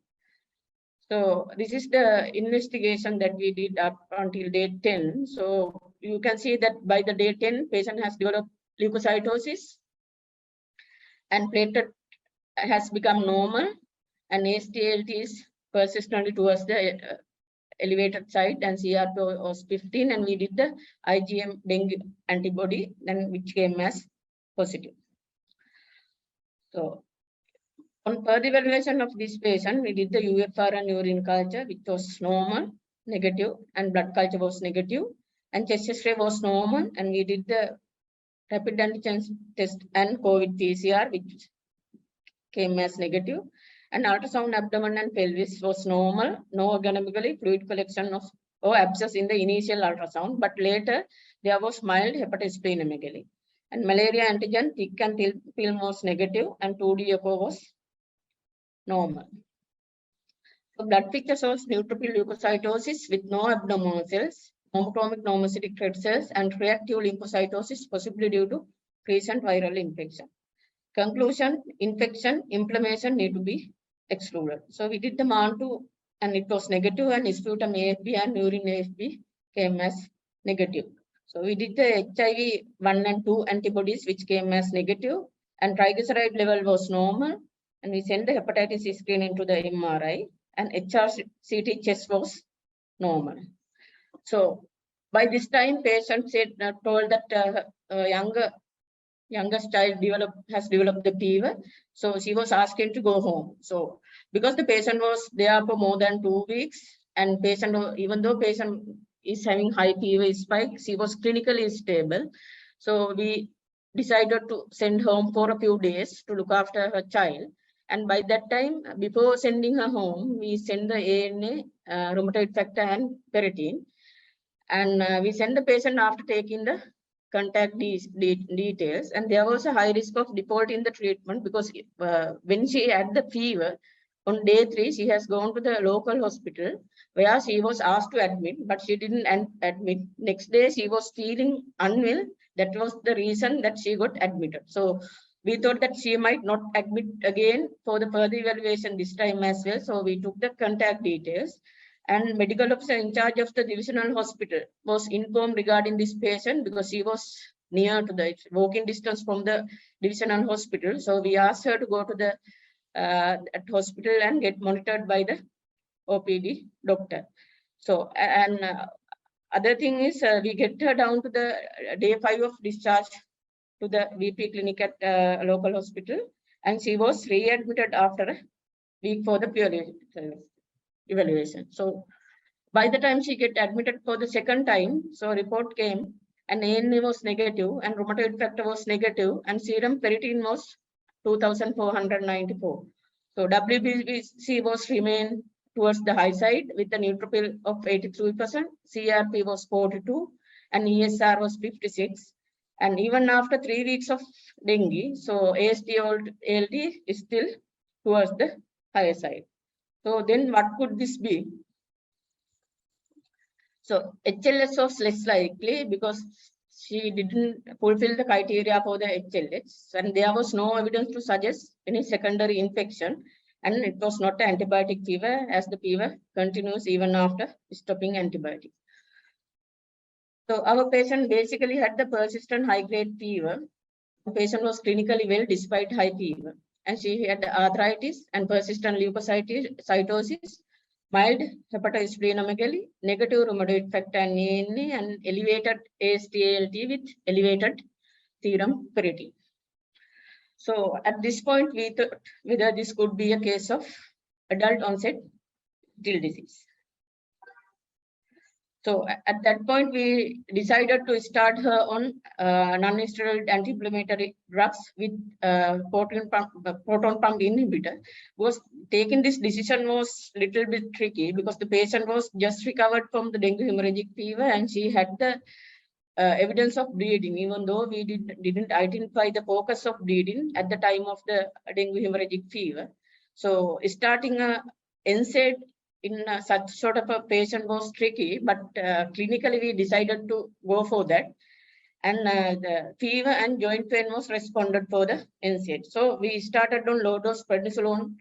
Speaker 4: So this is the investigation that we did up until day 10. So you can see that by the day 10, patient has developed leukocytosis, and platelet has become normal, and AST-ALT is persistently towards the elevated side, and CRP was 15, and we did the IgM dengue antibody, then which came as positive. So on further evaluation of this patient, we did the UFR and urine culture, which was normal, negative, and blood culture was negative, and chest X-ray was normal, and we did the rapid antigen test and COVID PCR, which came as negative, and ultrasound abdomen and pelvis was normal, no organomegaly, fluid collection of or abscess in the initial ultrasound, but later there was mild hepatosplenomegaly. And malaria antigen, thick and film was negative, and 2D echo was normal. So blood picture shows neutrophil leukocytosis with no abnormal cells, homochromic normocytic red cells, and reactive lymphocytosis, possibly due to recent viral infection. Conclusion: infection, inflammation need to be excluded. So we did the MAN2, and it was negative, and sputum AFB and urine AFB came as negative. So we did the HIV 1 and 2 antibodies, which came as negative, and triglyceride level was normal, and we sent the hepatitis C screen into the MRI, and HRCT chest was normal. So by this time, patient said told that youngest child has developed the fever, so she was asking to go home. So because the patient was there for more than 2 weeks, and patient, even though patient is having high fever spike, she was clinically stable. So we decided to send home for a few days to look after her child. And by that time, before sending her home, we sent the ANA, rheumatoid factor and ferritin. And we send the patient after taking the contact details, and there was a high risk of default in the treatment because when she had the fever on day 3, she has gone to the local hospital where she was asked to admit, but she didn't admit. Next day she was feeling unwell. That was the reason that she got admitted. So we thought that she might not admit again for the further evaluation this time as well. So we took the contact details, and medical officer in charge of the divisional hospital was informed regarding this patient because she was near to the walking distance from the divisional hospital. So we asked her to go to the hospital and get monitored by the OPD doctor. So, and other thing is we get her down to the day 5 of discharge to the VP clinic at local hospital, and she was readmitted after a week for the peer evaluation. So by the time she get admitted for the second time, so report came and ANA was negative and rheumatoid factor was negative and serum ferritin was 2,494. So WBC was remained towards the high side with a neutrophil of 83%, CRP was 42, and ESR was 56. And even after 3 weeks of dengue, so AST-ALT is still towards the higher side. So then what could this be? So HLS was less likely because she didn't fulfill the criteria for the HLS, and there was no evidence to suggest any secondary infection, and it was not an antibiotic fever as the fever continues even after stopping antibiotics. So our patient basically had the persistent high-grade fever. The patient was clinically well despite high fever, and she had arthritis and persistent leukocytosis, mild hepatosplenomegaly, negative rheumatoid factor and ANA, and elevated AST-ALT with elevated serum ferritin. So at this point, we thought whether this could be a case of adult onset gill disease. So at that point, we decided to start her on non-steroidal anti-inflammatory drugs with proton pump inhibitor. Was taking this decision was a little bit tricky because the patient was just recovered from the dengue hemorrhagic fever and she had the evidence of bleeding, even though we didn't identify the focus of bleeding at the time of the dengue hemorrhagic fever. So starting a NSAID in such sort of a patient was tricky, but clinically we decided to go for that. And the fever and joint pain was responded for the NSAID. So we started on low dose prednisolone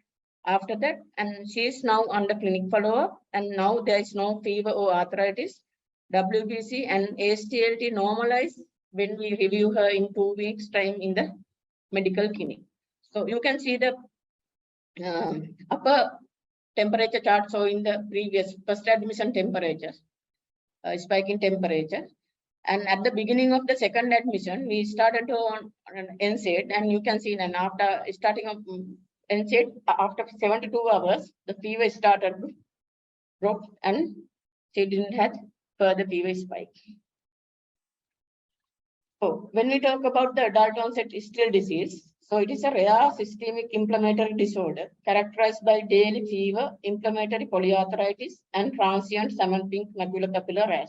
Speaker 4: after that, and she is now under clinic follow-up, and now there is no fever or arthritis. WBC and AST-ALT normalized when we review her in 2 weeks time in the medical clinic. So you can see the upper temperature chart showing the previous first admission temperature, spike in temperature. And at the beginning of the second admission, we started on NSAID, and you can see then after starting of NSAID, after 72 hours, the fever started to drop and she didn't have further fever spike. So when we talk about the adult onset still disease, so it is a rare systemic inflammatory disorder characterized by daily fever, inflammatory polyarthritis, and transient salmon pink maculopapular rash.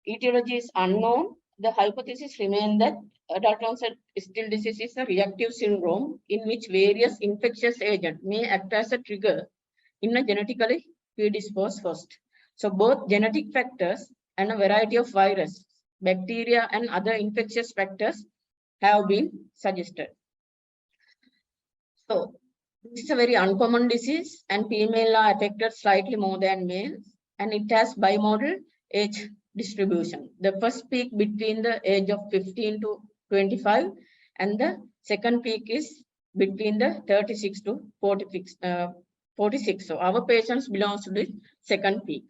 Speaker 4: Etiology is unknown. The hypothesis remains that adult onset still disease is a reactive syndrome in which various infectious agents may act as a trigger in a genetically predisposed host. So both genetic factors and a variety of virus, bacteria, and other infectious factors have been suggested. So this is a very uncommon disease, and females are affected slightly more than males, and it has bimodal age distribution. The first peak between the age of 15 to 25, and the second peak is between the 36 to 46. So our patients belong to the second peak.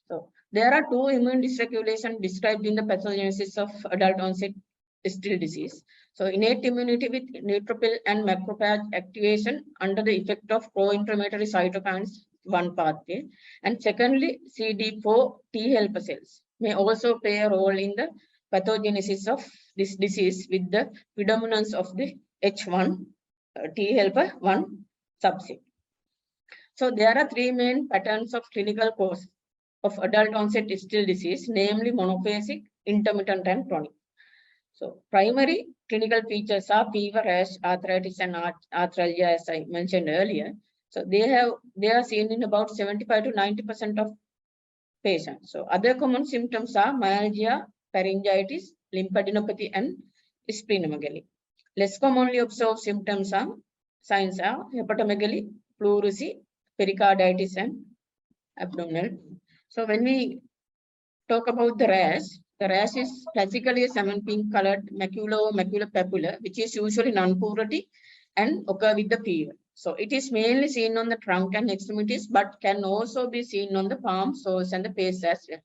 Speaker 4: So there are two immune dysregulation described in the pathogenesis of adult onset still disease. So innate immunity with neutrophil and macrophage activation under the effect of pro-inflammatory cytokines, one pathway. And secondly, CD4 T helper cells may also play a role in the pathogenesis of this disease with the predominance of the H1 T helper 1 subset. So there are three main patterns of clinical course of adult onset still disease, namely monophasic, intermittent, and chronic. So primary clinical features are fever, rash, arthritis, and arthralgia, as I mentioned earlier. So they are seen in about 75 to 90% of patients. So other common symptoms are myalgia, pharyngitis, lymphadenopathy, and splenomegaly. Less commonly observed signs are hepatomegaly, pleurisy, pericarditis, and abdominal. So when we talk about the rash is classically a salmon pink colored macula or maculopapular, which is usually non-purity and occur with the fever. So it is mainly seen on the trunk and extremities, but can also be seen on the palms, soles, and the face as well.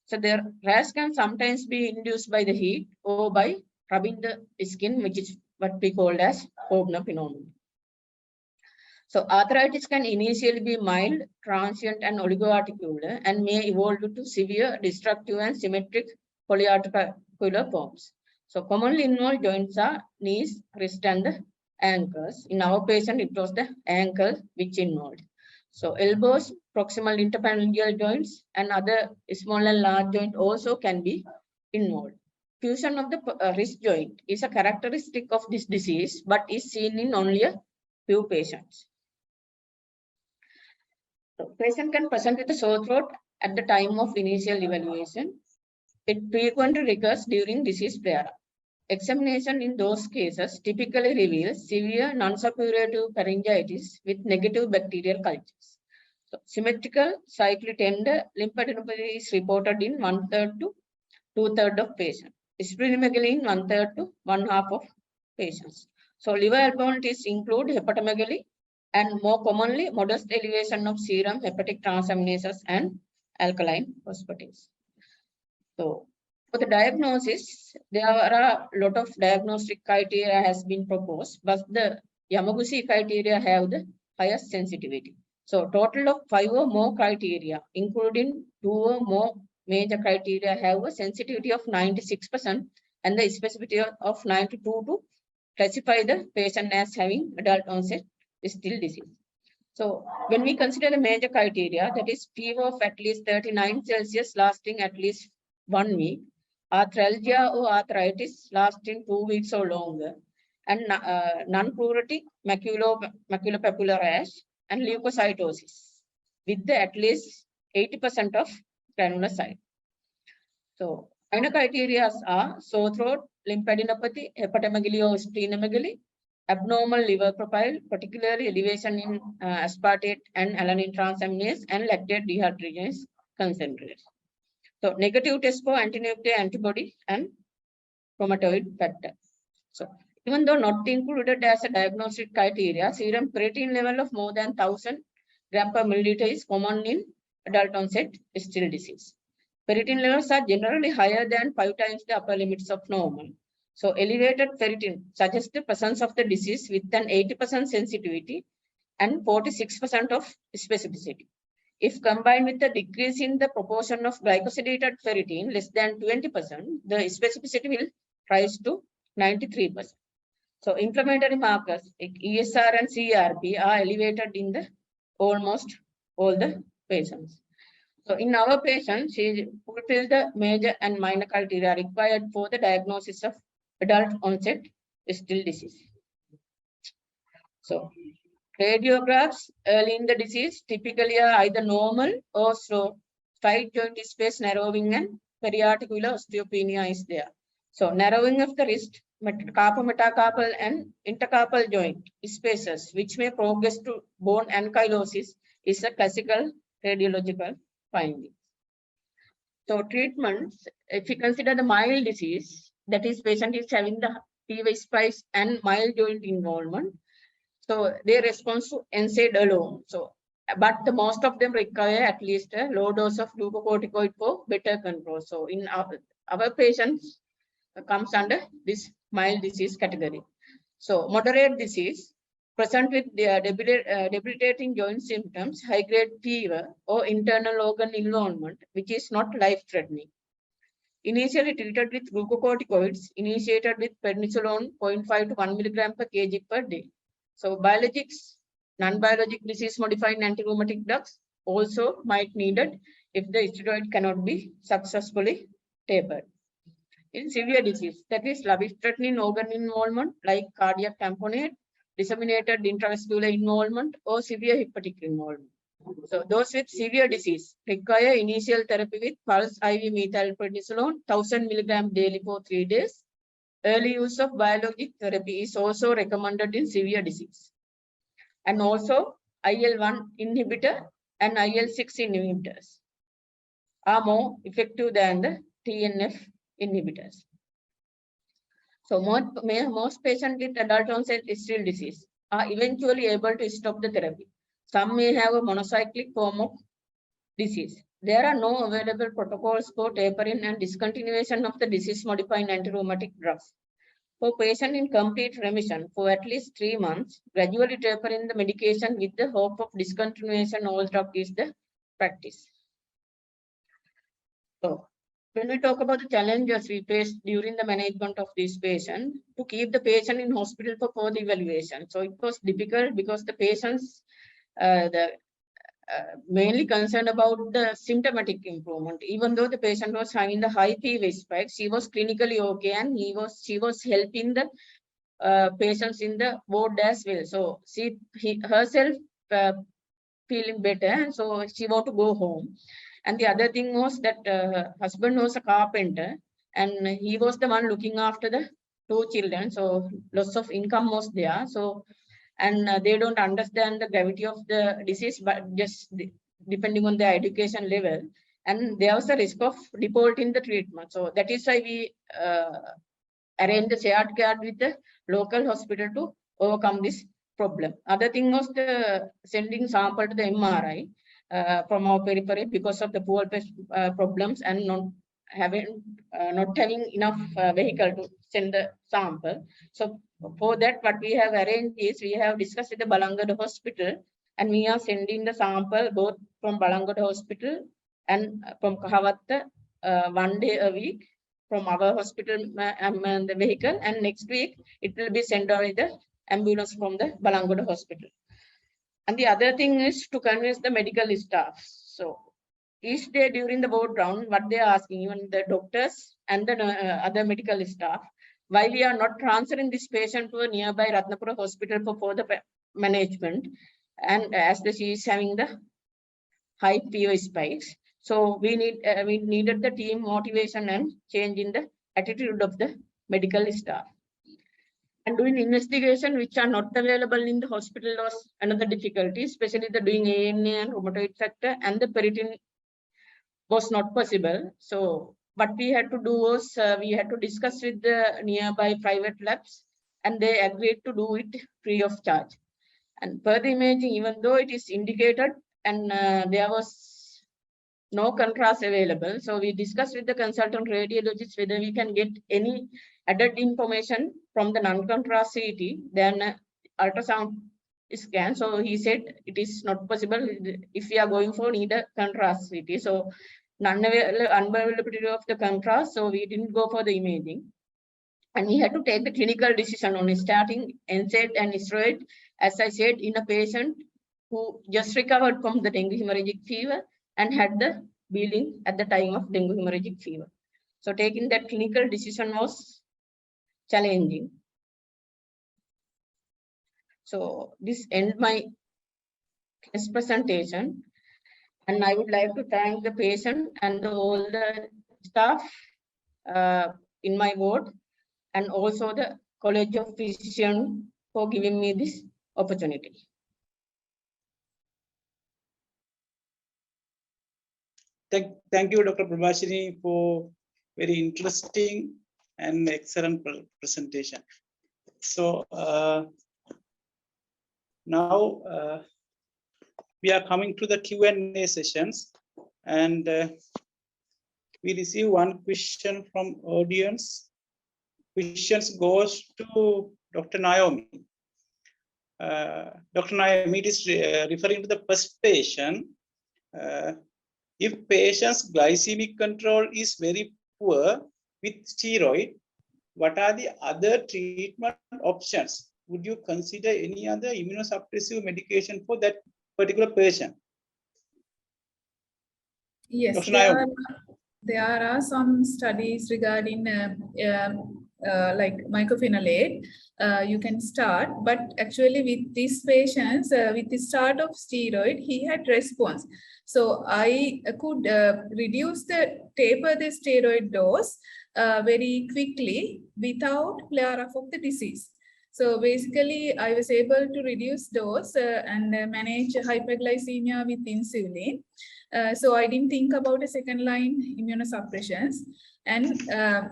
Speaker 4: So the rash can sometimes be induced by the heat or by rubbing the skin, which is what we call as Koebner phenomenon. So arthritis can initially be mild, transient, and oligoarticular, and may evolve to severe, destructive, and symmetric polyarticular forms. So commonly involved joints are knees, wrist, and the ankles. In our patient, it was the ankle which involved. So elbows, proximal interphalangeal joints, and other small and large joint also can be involved. Fusion of the wrist joint is a characteristic of this disease, but is seen in only a few patients. So patient can present with a sore throat at the time of initial evaluation. It frequently recurs during disease flare-up. Examination in those cases typically reveals severe non-suppurative pharyngitis with negative bacterial cultures. So symmetrical cyclic tender lymphadenopathy is reported in 1/3 to 2/3 of patients. Splenomegaly in 1/3 to 1/2 of patients. So liver abnormalities include hepatomegaly, and more commonly, modest elevation of serum hepatic transaminases and alkaline phosphatase. So, for the diagnosis, there are a lot of diagnostic criteria has been proposed, but the Yamaguchi criteria have the highest sensitivity. So, total of 5 or more criteria, including 2 or more major criteria, have a sensitivity of 96% and the specificity of 92 to classify the patient as having adult onset still disease. So when we consider the major criteria, that is fever of at least 39 Celsius lasting at least 1 week, arthralgia or arthritis lasting 2 weeks or longer, and non-pruritic maculopapular rash and leukocytosis with the at least 80% of granulocyte. So minor criteria are sore throat, lymphadenopathy, hepatomegaly or splenomegaly, abnormal liver profile, particularly elevation in aspartate and alanine transaminase and lactate dehydrogenase concentrate. So negative test for anti-nuclear antibody and rheumatoid factor. So even though not included as a diagnostic criteria, serum creatine level of more than 1000 gram per milliliter is common in adult onset still disease. Ferritin levels are generally higher than 5 times the upper limits of normal. So elevated ferritin suggests the presence of the disease with an 80% sensitivity and 46% of specificity. If combined with the decrease in the proportion of glycosidated ferritin less than 20%, the specificity will rise to 93%. So inflammatory markers like ESR and CRP are elevated in the almost all the patients. So in our patients, she fulfilled the major and minor criteria required for the diagnosis of adult onset still disease. So radiographs early in the disease typically are either normal or slow. Side joint space narrowing and periarticular osteopenia is there. So narrowing of the wrist, carpal, metacarpal, and intercarpal joint spaces, which may progress to bone ankylosis, is a classical radiological finding. So treatments, if you consider the mild disease, that is patient is having the fever spikes and mild joint involvement. So they respond to NSAID alone. So, but the most of them require at least a low dose of glucocorticoid for better control. So in our patients comes under this mild disease category. So moderate disease present with debilitating joint symptoms, high-grade fever, or internal organ involvement, which is not life-threatening. Initially treated with glucocorticoids, initiated with prednisolone 0.5 to 1 milligram per kg per day. So biologics, non-biologic disease-modifying anti-rheumatic drugs also might needed if the steroid cannot be successfully tapered. In severe disease, that is life-threatening organ involvement like cardiac tamponade, disseminated intravascular involvement, or severe hepatic involvement. So those with severe disease require initial therapy with pulse IV methylprednisolone, 1000 milligram daily for 3 days. Early use of biologic therapy is also recommended in severe disease. And also IL-1 inhibitor and IL-6 inhibitors are more effective than the TNF inhibitors. So most patients with adult onset sterile disease are eventually able to stop the therapy. Some may have a monocyclic form of disease. There are no available protocols for tapering and discontinuation of the disease-modifying antirheumatic drugs. For patients in complete remission for at least 3 months, gradually tapering the medication with the hope of discontinuation all drug is the practice. So, when we talk about the challenges we face during the management of this patient, to keep the patient in hospital for further evaluation. So it was difficult because the patients, mainly concerned about the symptomatic improvement. Even though the patient was having the high fever spikes, she was clinically okay, and she was helping the patients in the ward as well. So she herself feeling better, and so she want to go home. And the other thing was that her husband was a carpenter, and he was the one looking after the 2 children. So loss of income was there. So, and they don't understand the gravity of the disease, but just depending on their education level. And there was a risk of default in the treatment. So that is why we arranged the shared care with the local hospital to overcome this problem. Other thing was the sending sample to the MRI. From our periphery because of the poor problems and not having enough vehicle to send the sample. So for that, what we have arranged is we have discussed with the Balangad Hospital, and we are sending the sample both from Balangad Hospital and from Kahavatta 1 day a week from our hospital the vehicle, and next week it will be sent by the ambulance from the Balangad Hospital. And the other thing is to convince the medical staff. So each day during the board round, what they are asking, even the doctors and the other medical staff, why we are not transferring this patient to a nearby Ratnapura hospital for further management, and as she is having the high fever spikes. So we needed the team motivation and change in the attitude of the medical staff. And doing investigation which are not available in the hospital was another difficulty, especially the doing ANA and rheumatoid factor, and the periton was not possible. So what we had to do was we had to discuss with the nearby private labs, and they agreed to do it free of charge. And further imaging, even though it is indicated and there was no contrast available, so we discussed with the consultant radiologist whether we can get any added information from the non-contrast CT than ultrasound scan. So he said it is not possible if we are going for neither contrast CT. So unavailability of the contrast, so we didn't go for the imaging. And we had to take the clinical decision on starting NSAID and steroid, as I said, in a patient who just recovered from the dengue hemorrhagic fever and had the bleeding at the time of dengue hemorrhagic fever. So taking that clinical decision was challenging. So this ends my case presentation, and I would like to thank the patient and all the staff in my ward, and also the College of Physicians for giving me this opportunity.
Speaker 5: Thank you, Dr. Prabhashini, for very interesting and excellent presentation. So now we are coming to the Q&A sessions, and we receive one question from audience. Questions goes to Dr. Naomi. Dr. Naomi, it is referring to the first patient. If patient's glycemic control is very poor with steroid, what are the other treatment options? Would you consider any other immunosuppressive medication for that particular patient?
Speaker 3: Yes,
Speaker 5: Dr. Naomi.
Speaker 3: there are some studies regarding like mycophenolate. You can start, but actually with these patients, with the start of steroid, he had response. So I could taper the steroid dose very quickly without flare-up of the disease. So basically, I was able to reduce dose and manage hyperglycemia with insulin. So I didn't think about a second line immunosuppressions. And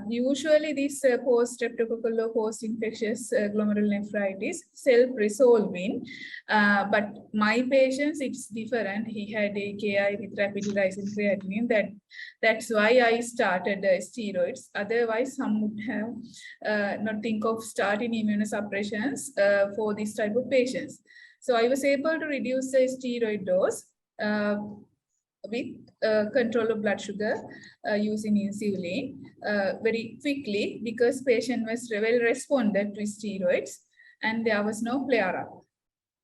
Speaker 3: usually this post-streptococcal or post-infectious glomerulonephritis self-resolving. But my patients, it's different. He had AKI with rapidly rising creatinine. That's why I started steroids. Otherwise, some would have not think of starting immunosuppressions for this type of patients. So I was able to reduce the steroid dose with control of blood sugar using insulin very quickly, because patient was well responded to steroids and there was no flare up.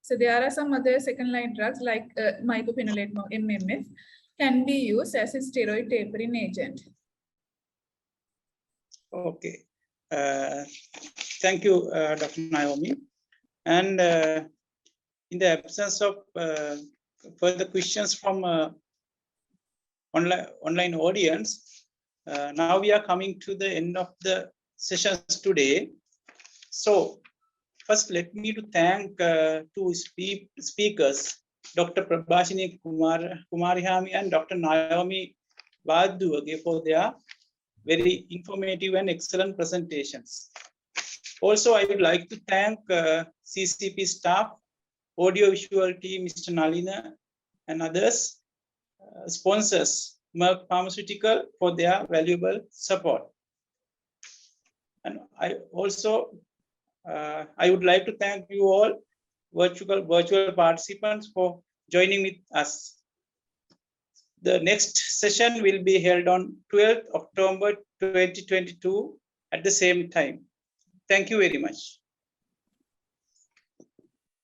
Speaker 3: So there are some other second line drugs like mycophenolate MMF can be used as a steroid tapering agent.
Speaker 5: Okay. Thank you, Dr. Naomi. And in the absence of further questions from online audience, now we are coming to the end of the sessions today. So first, let me to thank two speakers, Dr. Prabhashini Kumarihami and Dr. Naomi Vaduage, for their very informative and excellent presentations. Also, I would like to thank CCP staff, audiovisual team, Mr. Nalina, and others, sponsors, Merck Pharmaceutical, for their valuable support. And I also, I would like to thank you all, virtual participants, for joining with us. The next session will be held on 12th October 2022 at the same time. Thank you very much.